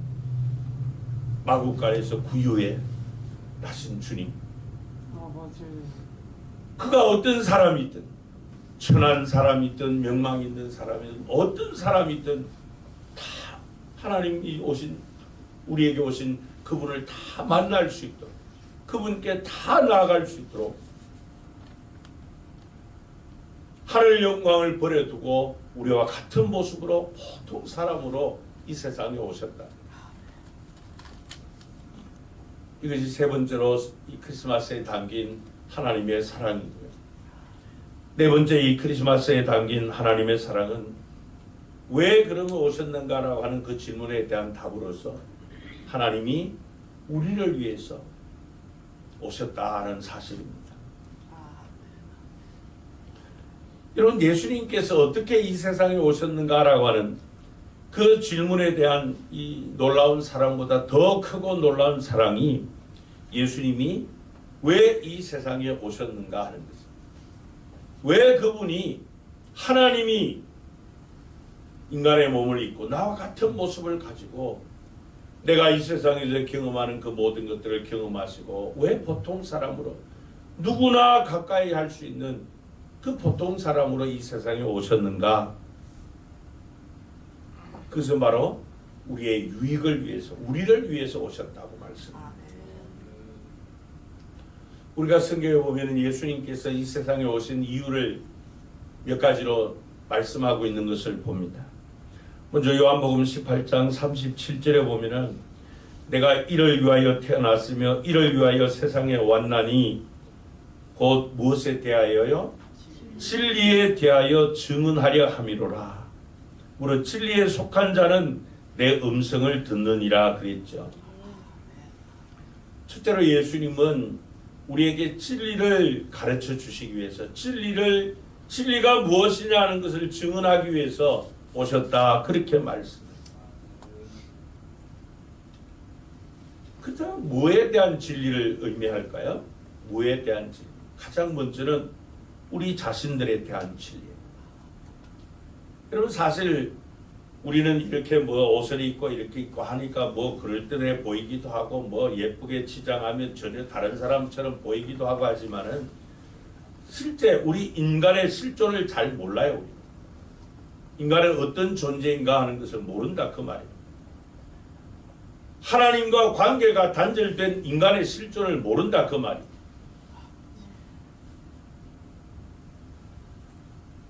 마구간에서 구유에 나신 주님, 아버지. 그가 어떤 사람이든 천한 사람이든 명망 있는 사람이든 어떤 사람이든 다 하나님이 오신 우리에게 오신 그분을 다 만날 수 있도록 그분께 다 나아갈 수 있도록 하늘 영광을 버려두고 우리와 같은 모습으로 보통 사람으로 이 세상에 오셨다. 이것이 세 번째로 이 크리스마스에 담긴 하나님의 사랑이고요. 네 번째 이 크리스마스에 담긴 하나님의 사랑은 왜 그러면 오셨는가라고 하는 그 질문에 대한 답으로서 하나님이 우리를 위해서 오셨다는 사실입니다. 여러분, 예수님께서 어떻게 이 세상에 오셨는가라고 하는 그 질문에 대한 이 놀라운 사랑보다 더 크고 놀라운 사랑이 예수님이 왜 이 세상에 오셨는가 하는 것입니다. 왜 그분이 하나님이 인간의 몸을 입고 나와 같은 모습을 가지고 내가 이 세상에서 경험하는 그 모든 것들을 경험하시고 왜 보통 사람으로 누구나 가까이 할 수 있는 그 보통 사람으로 이 세상에 오셨는가? 그것은 바로 우리의 유익을 위해서, 우리를 위해서 오셨다고 말씀합니다. 우리가 성경에 보면 예수님께서 이 세상에 오신 이유를 몇 가지로 말씀하고 있는 것을 봅니다. 먼저 요한복음 18장 37절에 보면은 내가 이를 위하여 태어났으며 이를 위하여 세상에 왔나니 곧 무엇에 대하여요? 진리에 대하여 증언하려 함이로라. 무릇 진리에 속한 자는 내 음성을 듣느니라 그랬죠. 첫째로 예수님은 우리에게 진리를 가르쳐 주시기 위해서 진리가 무엇이냐 하는 것을 증언하기 위해서 오셨다. 그렇게 말씀합니다. 그렇다면 뭐에 대한 진리를 의미할까요? 뭐에 대한 진리? 가장 먼저는 우리 자신들에 대한 진리예요. 여러분, 사실 우리는 이렇게 뭐 옷을 입고 이렇게 입고 하니까 뭐 그럴듯해 보이기도 하고 뭐 예쁘게 치장하면 전혀 다른 사람처럼 보이기도 하고 하지만은 실제 우리 인간의 실존을 잘 몰라요. 인간은 어떤 존재인가 하는 것을 모른다 그 말이에요. 하나님과 관계가 단절된 인간의 실존을 모른다 그 말이에요.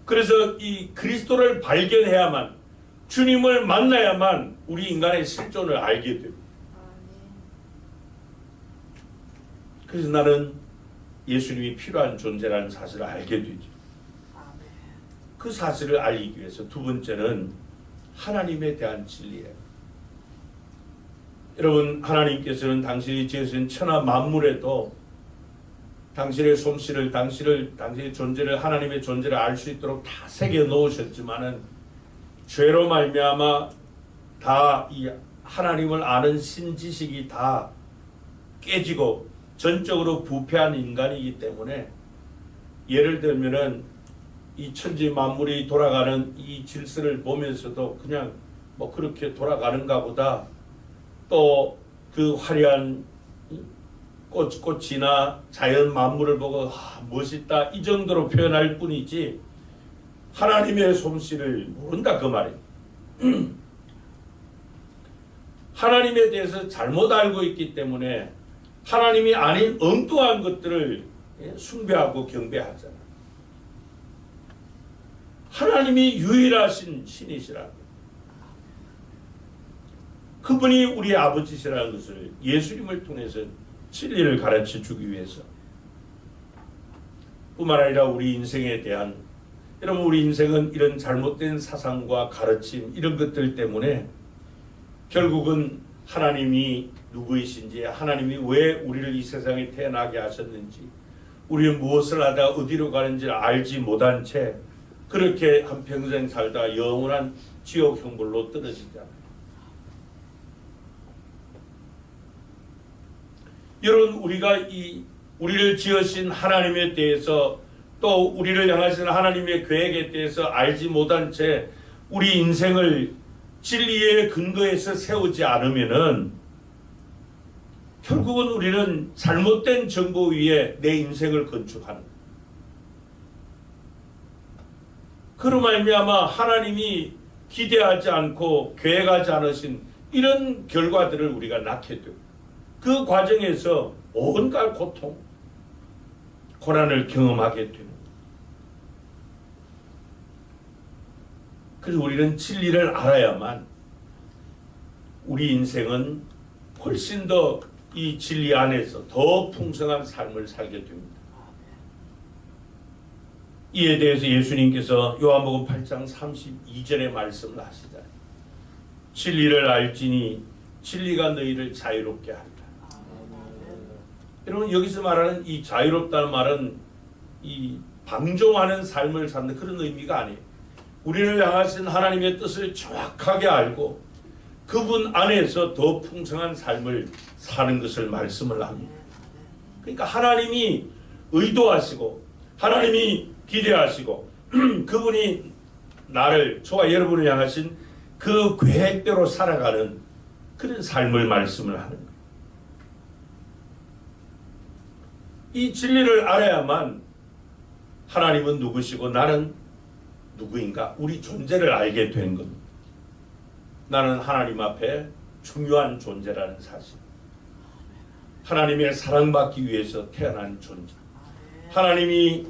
그래서 이 그리스도를 발견해야만, 주님을 만나야만 우리 인간의 실존을 알게 됩니다. 그래서 나는 예수님이 필요한 존재라는 사실을 알게 되죠. 그 사실을 알리기 위해서 두 번째는 하나님에 대한 진리예요. 여러분, 하나님께서는 당신이 지으신 천하 만물에도 당신의 솜씨를, 당신의 존재를, 하나님의 존재를 알 수 있도록 다 새겨 놓으셨지만은 죄로 말미암아 다 이 하나님을 아는 신지식이 다 깨지고 전적으로 부패한 인간이기 때문에, 예를 들면은 이 천지 만물이 돌아가는 이 질서를 보면서도 그냥 뭐 그렇게 돌아가는가 보다, 또 그 화려한 꽃이나 자연 만물을 보고 멋있다 이 정도로 표현할 뿐이지 하나님의 솜씨를 모른다 그 말이에요. 하나님에 대해서 잘못 알고 있기 때문에 하나님이 아닌 엉뚱한 것들을 숭배하고 경배하잖아요. 하나님이 유일하신 신이시라고, 그분이 우리 아버지시라는 것을 예수님을 통해서 진리를 가르쳐 주기 위해서, 뿐만 아니라 우리 인생에 대한, 여러분, 우리 인생은 이런 잘못된 사상과 가르침 이런 것들 때문에 결국은 하나님이 누구이신지, 하나님이 왜 우리를 이 세상에 태어나게 하셨는지, 우리는 무엇을 하다 어디로 가는지 알지 못한 채 그렇게 한평생 살다 영원한 지옥 형벌로 떨어지잖아요. 여러분, 우리가 우리를 지으신 하나님에 대해서, 또 우리를 향하신 하나님의 계획에 대해서 알지 못한 채 우리 인생을 진리의 근거에서 세우지 않으면은 결국은 우리는 잘못된 정보 위에 내 인생을 건축하는 거예요. 그로 말미암아 하나님이 기대하지 않고 계획하지 않으신 이런 결과들을 우리가 낳게 되고 그 과정에서 온갖 고통, 고난을 경험하게 되는. 그래서 우리는 진리를 알아야만 우리 인생은 훨씬 더 이 진리 안에서 더 풍성한 삶을 살게 됩니다. 이에 대해서 예수님께서 요한복음 8장 32절에 말씀을 하시다. 진리를 알지니 진리가 너희를 자유롭게 하리라. 여러분, 여기서 말하는 이 자유롭다는 말은 이 방종하는 삶을 사는 그런 의미가 아니에요. 우리를 향하신 하나님의 뜻을 정확하게 알고 그분 안에서 더 풍성한 삶을 사는 것을 말씀을 합니다. 그러니까 하나님이 의도하시고 하나님이 기대하시고 그분이 나를, 저와 여러분을 향하신 그 계획대로 살아가는 그런 삶을 말씀을 하는 거예요. 이 진리를 알아야만 하나님은 누구시고 나는 누구인가, 우리 존재를 알게 되는 겁니다. 나는 하나님 앞에 중요한 존재라는 사실, 하나님의 사랑받기 위해서 태어난 존재, 하나님이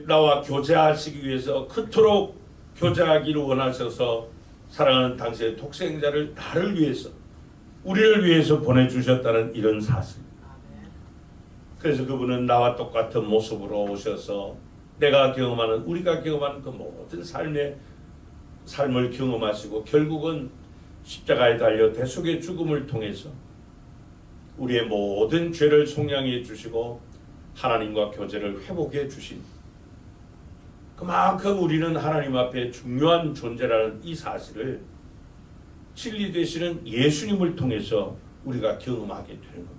나와 교제하시기 위해서 그토록 교제하기를 원하셔서 사랑하는 당신의 독생자를 나를 위해서, 우리를 위해서 보내주셨다는 이런 사실. 그래서 그분은 나와 똑같은 모습으로 오셔서 내가 경험하는, 우리가 경험하는 그 모든 삶을 경험하시고 결국은 십자가에 달려 대속의 죽음을 통해서 우리의 모든 죄를 속량해 주시고 하나님과 교제를 회복해 주신, 그만큼 우리는 하나님 앞에 중요한 존재라는 이 사실을 진리 되시는 예수님을 통해서 우리가 경험하게 되는 겁니다.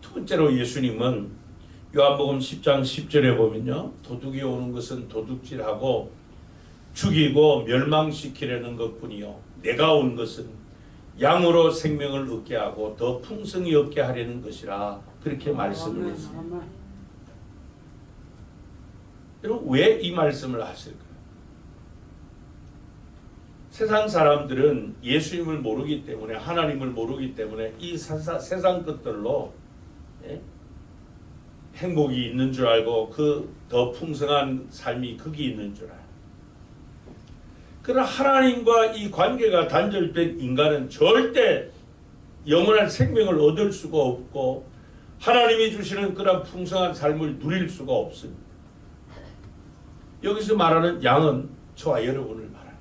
두 번째로 예수님은 요한복음 10장 10절에 보면요, 도둑이 오는 것은 도둑질하고 죽이고 멸망시키려는 것뿐이요, 내가 온 것은 양으로 생명을 얻게 하고 더 풍성히 얻게 하려는 것이라, 그렇게 말씀을 했습니다. 여러분, 왜 이 말씀을 하실까요? 세상 사람들은 예수님을 모르기 때문에, 하나님을 모르기 때문에 이 세상 것들로 행복이 있는 줄 알고 그 더 풍성한 삶이 거기 있는 줄 알아요. 그러나 하나님과 이 관계가 단절된 인간은 절대 영원한 생명을 얻을 수가 없고 하나님이 주시는 그런 풍성한 삶을 누릴 수가 없습니다. 여기서 말하는 양은 저와 여러분을 말합니다.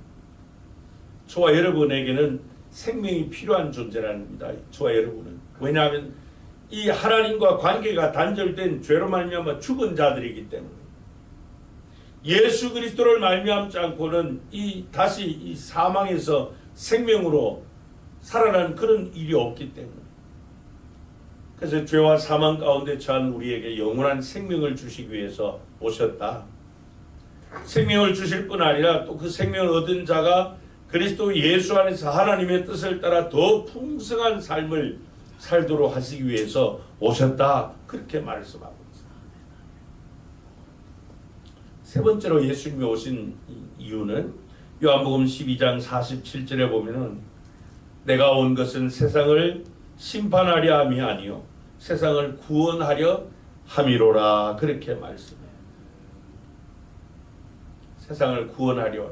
저와 여러분에게는 생명이 필요한 존재라는 겁니다. 저와 여러분은. 왜냐하면 이 하나님과 관계가 단절된 죄로 말미암아 죽은 자들이기 때문에, 예수 그리스도를 말미암지 않고는 다시 이 사망에서 생명으로 살아나는 그런 일이 없기 때문에, 그래서 죄와 사망 가운데 처한 우리에게 영원한 생명을 주시기 위해서 오셨다. 생명을 주실 뿐 아니라 또 그 생명을 얻은 자가 그리스도 예수 안에서 하나님의 뜻을 따라 더 풍성한 삶을 살도록 하시기 위해서 오셨다. 그렇게 말씀하고 있습니다. 세 번째로 예수님이 오신 이유는 요한복음 12장 47절에 보면은 내가 온 것은 세상을 심판하려 함이 아니요 세상을 구원하려 함이로라. 그렇게 말씀해요. 세상을 구원하려.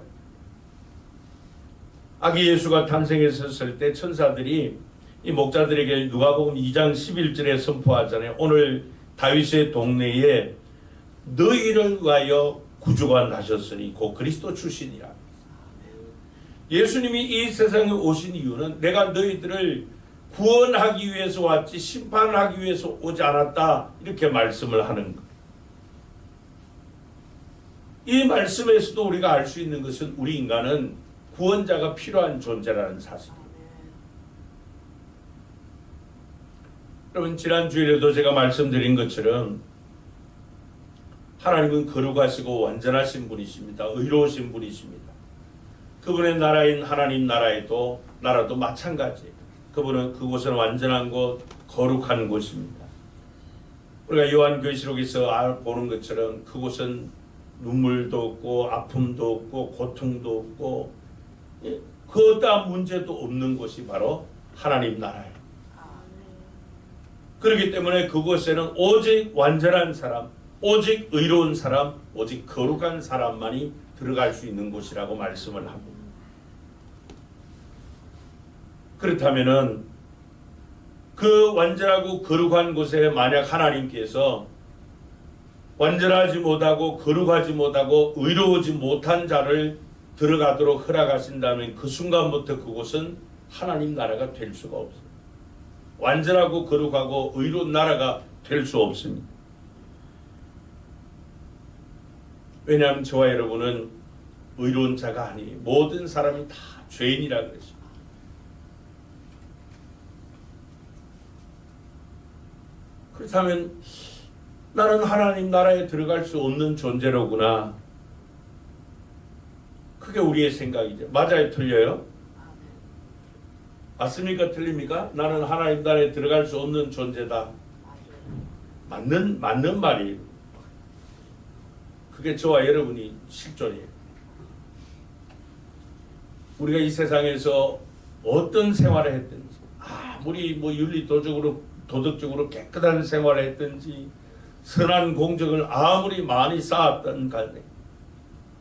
아기 예수가 탄생했을 때 천사들이 이 목자들에게 누가복음 2장 11절에 선포하잖아요. 오늘 다윗의 동네에 너희를 위하여 구주가 나셨으니 곧 그리스도 출신이라. 예수님이 이 세상에 오신 이유는 내가 너희들을 구원하기 위해서 왔지 심판하기 위해서 오지 않았다. 이렇게 말씀을 하는 것. 이 말씀에서도 우리가 알 수 있는 것은 우리 인간은 구원자가 필요한 존재라는 사실입니다. 여러분, 지난 주일에도 제가 말씀드린 것처럼 하나님은 거룩하시고 완전하신 분이십니다. 의로우신 분이십니다. 그분의 나라인 하나님 나라도 마찬가지예요. 그분은 그곳은 완전한 곳, 거룩한 곳입니다. 우리가 요한계시록에서 보는 것처럼 그곳은 눈물도 없고 아픔도 없고 고통도 없고 그 어떠한 문제도 없는 곳이 바로 하나님 나라예요. 그렇기 때문에 그곳에는 오직 완전한 사람, 오직 의로운 사람, 오직 거룩한 사람만이 들어갈 수 있는 곳이라고 말씀을 합니다. 그렇다면은 그 완전하고 거룩한 곳에 만약 하나님께서 완전하지 못하고 거룩하지 못하고 의로우지 못한 자를 들어가도록 허락하신다면 그 순간부터 그곳은 하나님 나라가 될 수가 없어요. 완전하고 거룩하고 의로운 나라가 될 수 없습니다. 왜냐하면 저와 여러분은 의로운 자가 아니에요. 모든 사람이 다 죄인이라 그랬어요. 그렇다면 나는 하나님 나라에 들어갈 수 없는 존재로구나. 그게 우리의 생각이죠. 맞아요? 틀려요? 맞습니까? 틀립니까? 나는 하나님 나라에 들어갈 수 없는 존재다. 맞는 말이에요. 그게 저와 여러분이 실존이에요. 우리가 이 세상에서 어떤 생활을 했든지 아무리 윤리도덕적으로 깨끗한 생활을 했든지 선한 공적을 아무리 많이 쌓았던 간에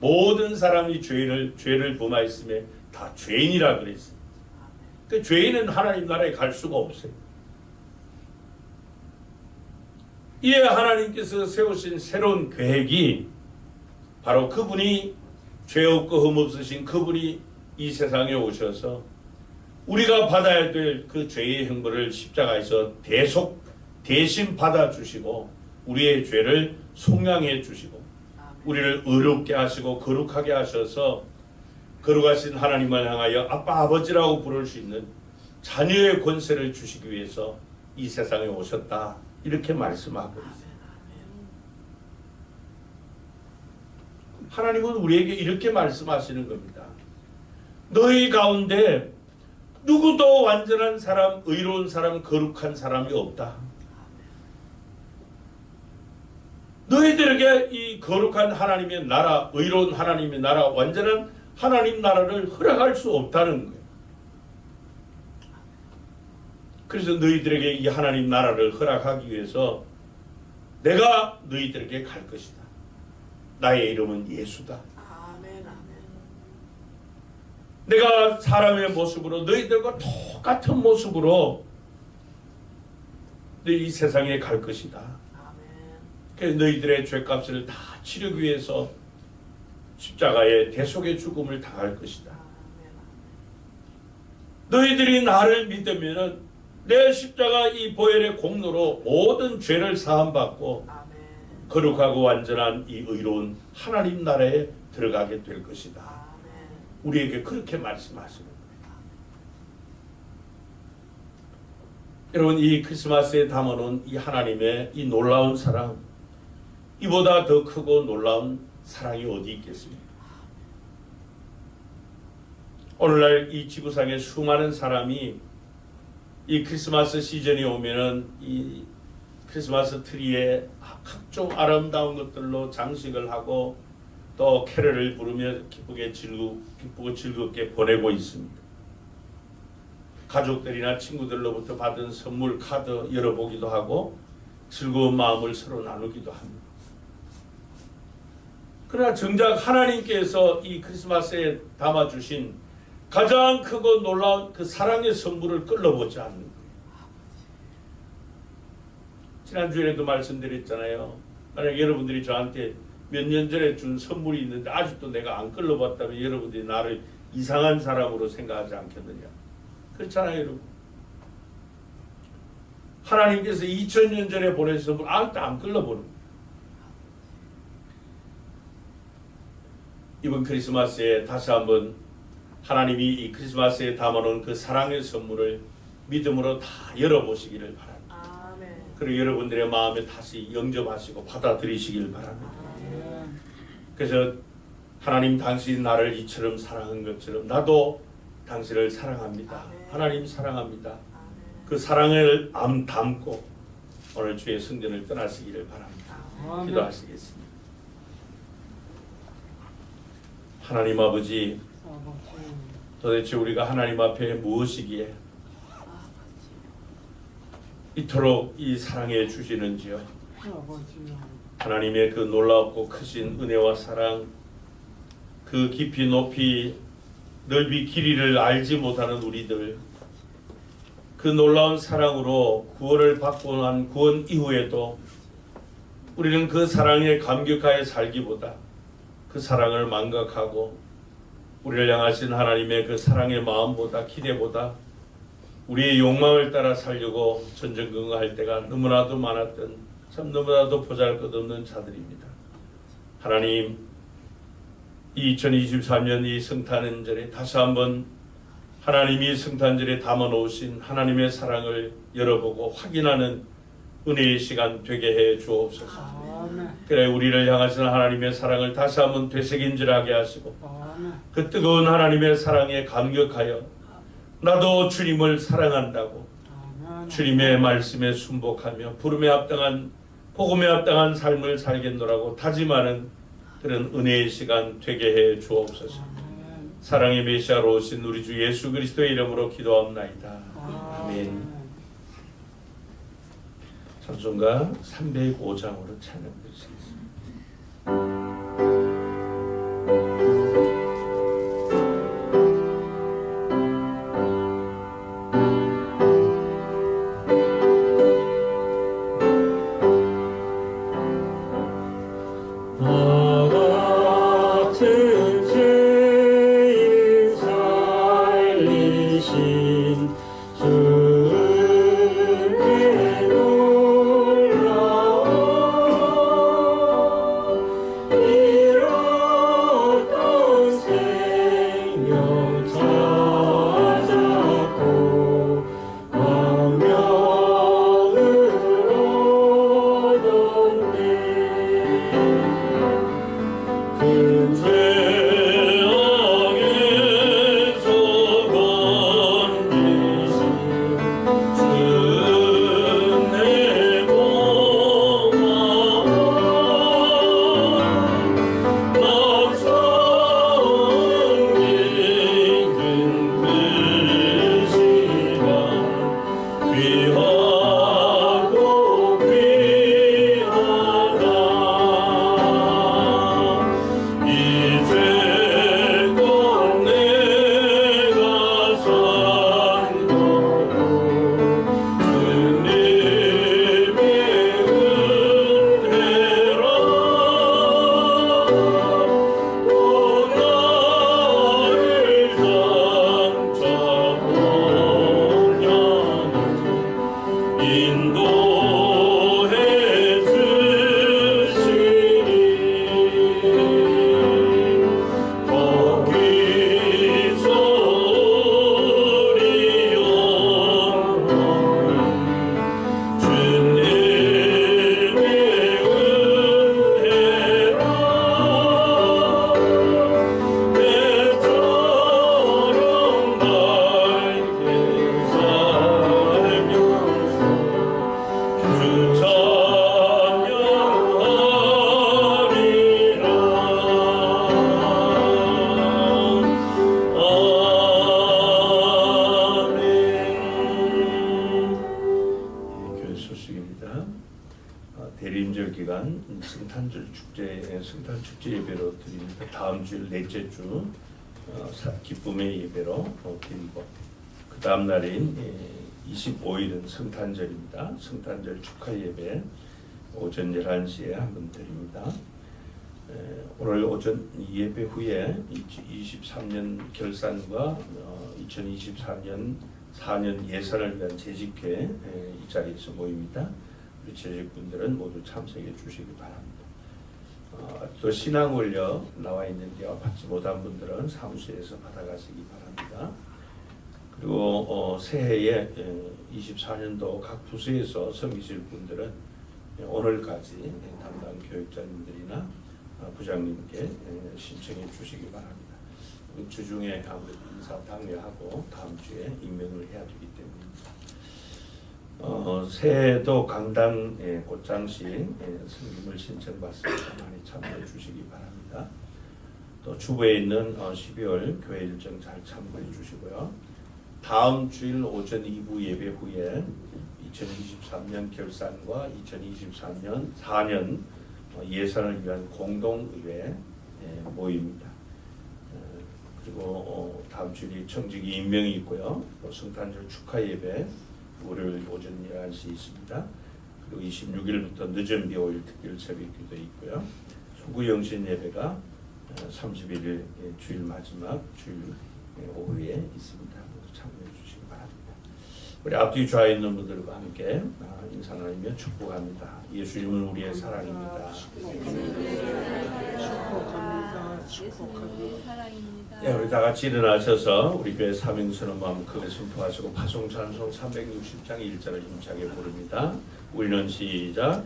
모든 사람이 죄를 범하였으며 다 죄인이라 그랬어요. 그 죄인은 하나님 나라에 갈 수가 없어요. 이에 하나님께서 세우신 새로운 계획이 바로 그분이 죄 없고 흠 없으신 그분이 이 세상에 오셔서 우리가 받아야 될 그 죄의 형벌을 십자가에서 대신 받아주시고 우리의 죄를 속량해 주시고 우리를 의롭게 하시고 거룩하게 하셔서 거룩하신 하나님을 향하여 아빠 아버지라고 부를 수 있는 자녀의 권세를 주시기 위해서 이 세상에 오셨다. 이렇게 말씀하고 있어요. 하나님은 우리에게 이렇게 말씀하시는 겁니다. 너희 가운데 누구도 완전한 사람, 의로운 사람, 거룩한 사람이 없다. 너희들에게 이 거룩한 하나님의 나라, 의로운 하나님의 나라, 완전한 하나님 나라를 허락할 수 없다는 거예요. 그래서 너희들에게 이 하나님 나라를 허락하기 위해서 내가 너희들에게 갈 것이다. 나의 이름은 예수다. 내가 사람의 모습으로 너희들과 똑같은 모습으로 이 세상에 갈 것이다. 그래서 너희들의 죄값을 다 치르기 위해서 십자가의 대속의 죽음을 당할 것이다. 너희들이 나를 믿으면 내 십자가 이 보혈의 공로로 모든 죄를 사함받고 거룩하고 완전한 이 의로운 하나님 나라에 들어가게 될 것이다. 우리에게 그렇게 말씀하시는 거예요. 여러분, 이 크리스마스에 담아놓은 이 하나님의 이 놀라운 사랑, 이보다 더 크고 놀라운 사랑이 어디 있겠습니까? 오늘날 이 지구상에 수많은 사람이 이 크리스마스 시즌이 오면은 이 크리스마스 트리에 각종 아름다운 것들로 장식을 하고 또 캐럴을 부르며 기쁘고 즐겁게 보내고 있습니다. 가족들이나 친구들로부터 받은 선물 카드 열어보기도 하고 즐거운 마음을 서로 나누기도 합니다. 그러나 정작 하나님께서 이 크리스마스에 담아주신 가장 크고 놀라운 그 사랑의 선물을 끌어보지 않는 거예요. 지난주에도 말씀드렸잖아요. 만약 여러분들이 저한테 몇 년 전에 준 선물이 있는데 아직도 내가 안 끌어봤다면 여러분들이 나를 이상한 사람으로 생각하지 않겠느냐. 그렇잖아요, 여러분. 하나님께서 2000년 전에 보내신 선물 아직도 안 끌어보는 거예요. 이번 크리스마스에 다시 한번 하나님이 이 크리스마스에 담아놓은 그 사랑의 선물을 믿음으로 다 열어보시기를 바랍니다. 그리고 여러분들의 마음에 다시 영접하시고 받아들이시길 바랍니다. 그래서 하나님 당신 나를 이처럼 사랑한 것처럼 나도 당신을 사랑합니다. 하나님 사랑합니다. 그 사랑을 담고 오늘 주의 성전을 떠나시기를 바랍니다. 아멘. 기도하시겠습니다. 하나님 아버지, 아버지, 도대체 우리가 하나님 앞에 무엇이기에 이토록 이 사랑해 주시는지요? 아버지요. 하나님의 그 놀랍고 크신 은혜와 사랑, 그 깊이 높이 넓이 길이를 알지 못하는 우리들, 그 놀라운 사랑으로 구원을 받고 난 구원 이후에도 우리는 그 사랑에 감격하여 살기보다 그 사랑을 망각하고 우리를 향하신 하나님의 그 사랑의 마음보다 기대보다 우리의 욕망을 따라 살려고 전전긍긍할 때가 너무나도 많았던, 참 너무나도 보잘것없는 자들입니다. 하나님, 이 2023년 이 성탄절에 다시 한번 하나님이 성탄절에 담아놓으신 하나님의 사랑을 열어보고 확인하는 은혜의 시간 되게 해 주옵소서. 아멘. 그래 우리를 향하신 하나님의 사랑을 다시 한번 되새김질하게 하시고 아멘. 그 뜨거운 하나님의 사랑에 감격하여 나도 주님을 사랑한다고 아멘. 주님의 말씀에 순복하며 부름에 합당한 복음에 합당한 삶을 살겠노라고 다짐하는 그런 은혜의 시간 되게 해 주옵소서. 아멘. 사랑의 메시아로 오신 우리 주 예수 그리스도의 이름으로 기도합나이다. 아멘. 찬송가 305장으로 찬양 드리겠습니다. 같은 죄인 살리신 주의 놀라운 잃었던 생명 찾았고 광명을 얻었네. 큰 죄악에서 건지신 주내 고마워. 낯선 길은 그 시간 귀하고 귀하다. 이제껏 내가 산 것도 주님의 은혜라. 또 나를 장차 본향으로 인도해 주시니 거기서 우리 영원히 주님의 은혜라. 내처럼 밝게 살면서 주 찬양하리라. 아멘. 교회 소식입니다. 대림절 기간 성탄절 성탄 축제 예배로 드립니다. 다음 주 넷째 주 기쁨의 예배로 드리고 그 다음 날인 25일은 성탄절입니다. 성탄절 축하 예배 오전 11시에 한번 드립니다. 오늘 오전 예배 후에 23년 결산과 2023년 4년 예산을 위한 재직회 이 자리에서 모입니다. 우리 재직분들은 모두 참석해 주시기 바랍니다. 또 신앙원료 나와 있는데요. 받지 못한 분들은 사무소에서 받아가시기 바랍니다. 그리고 새해에 24년도 각 부서에서 섬기실 분들은 오늘까지 담당 교육자님들이나 부장님께 신청해 주시기 바랍니다. 주중에 아무래도 인사 당회하고 다음 주에 임명을 해야 되기 때문입니다. 새해에도 강단 꽃장식 승김을 신청받습니다. 많이 참여해 주시기 바랍니다. 또 주부에 있는 12월 교회 일정 잘 참고해 주시고요. 다음 주일 오전 2부 예배 후에 2023년 결산과 2023년 4년 예산을 위한 공동의회 모임입니다. 그리고 다음 주일이 청직이 임명이 있고요. 또 성탄절 축하 예배 월요일 오전 11시 있습니다. 그리고 26일부터 늦은 비오일 특별 새벽 기도 있고요. 소구 영신 예배가 31일 주일 마지막 주일 오후에 있습니다. 참여해 주시기 바랍니다. 우리 앞뒤 좌에 있는 분들과 함께 인사 나누며 축복합니다. 예수님은 우리의 사랑입니다. 네, 우리 다 같이 일어나셔서 우리 교회 사명선언 마음 크게 선포하시고 파송 찬송 360장 1절을 힘차게 부릅니다. 우리는 시작.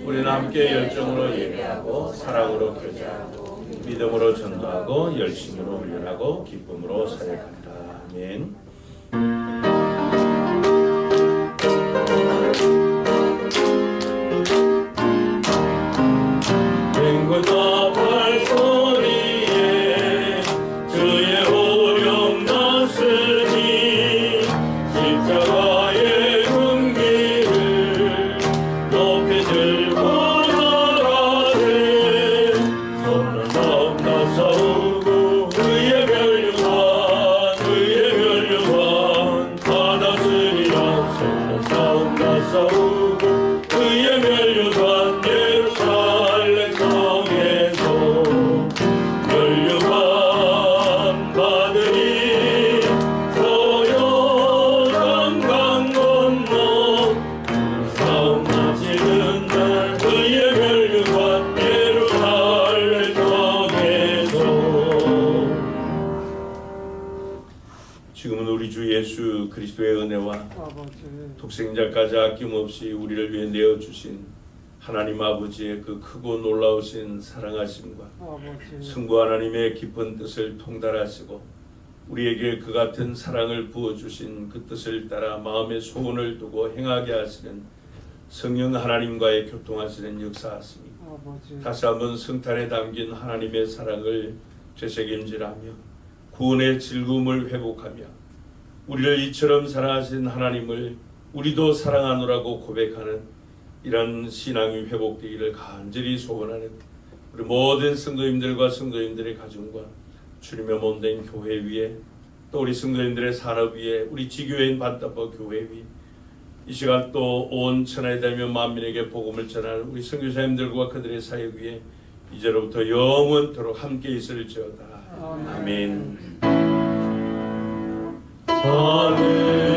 우리는 함께 열정으로 예배하고 사랑으로 교제하고 믿음으로 전도하고 열심으로 훈련하고 기쁨으로 사역한다. 아멘. 맹구다 발소리에 주의 오령 났으니 십자가의 군기를 높이 들고 나가세 손은 싸움나 싸우고 의의 멸류관 받았으리라 손은 싸움나 싸우고 의의 멸류관 예루살렘 성에서 멸류관 받으니 소요단 강 건너 싸움 마치는 날 의의 멸류관 예루살렘 성에서. 지금은 우리 주 예수 그리스도의 은혜와 아버지 독생자까지 아낌없이 우리를 위해 내어주신 하나님 아버지의 그 크고 놀라우신 사랑하심과 아버지 성부 하나님의 깊은 뜻을 통달하시고 우리에게 그 같은 사랑을 부어주신 그 뜻을 따라 마음의 소원을 두고 행하게 하시는 성령 하나님과의 교통하시는 역사하시니 아버지 다시 한번 성탄에 담긴 하나님의 사랑을 되새김질하며 구원의 즐거움을 회복하며 우리를 이처럼 사랑하신 하나님을 우리도 사랑하노라고 고백하는 이런 신앙이 회복되기를 간절히 소원하는 우리 모든 성도님들과 성도님들의 가정과 주님의 몸된 교회 위에 또 우리 성도님들의 산업 위에 우리 지교회인 반타버 교회 위에 이 시간 또 온 천하에 다니며 만민에게 복음을 전하는 우리 선교사님들과 그들의 사역 위에 이제로부터 영원토록 함께 있을지어다. 아멘. 아멘.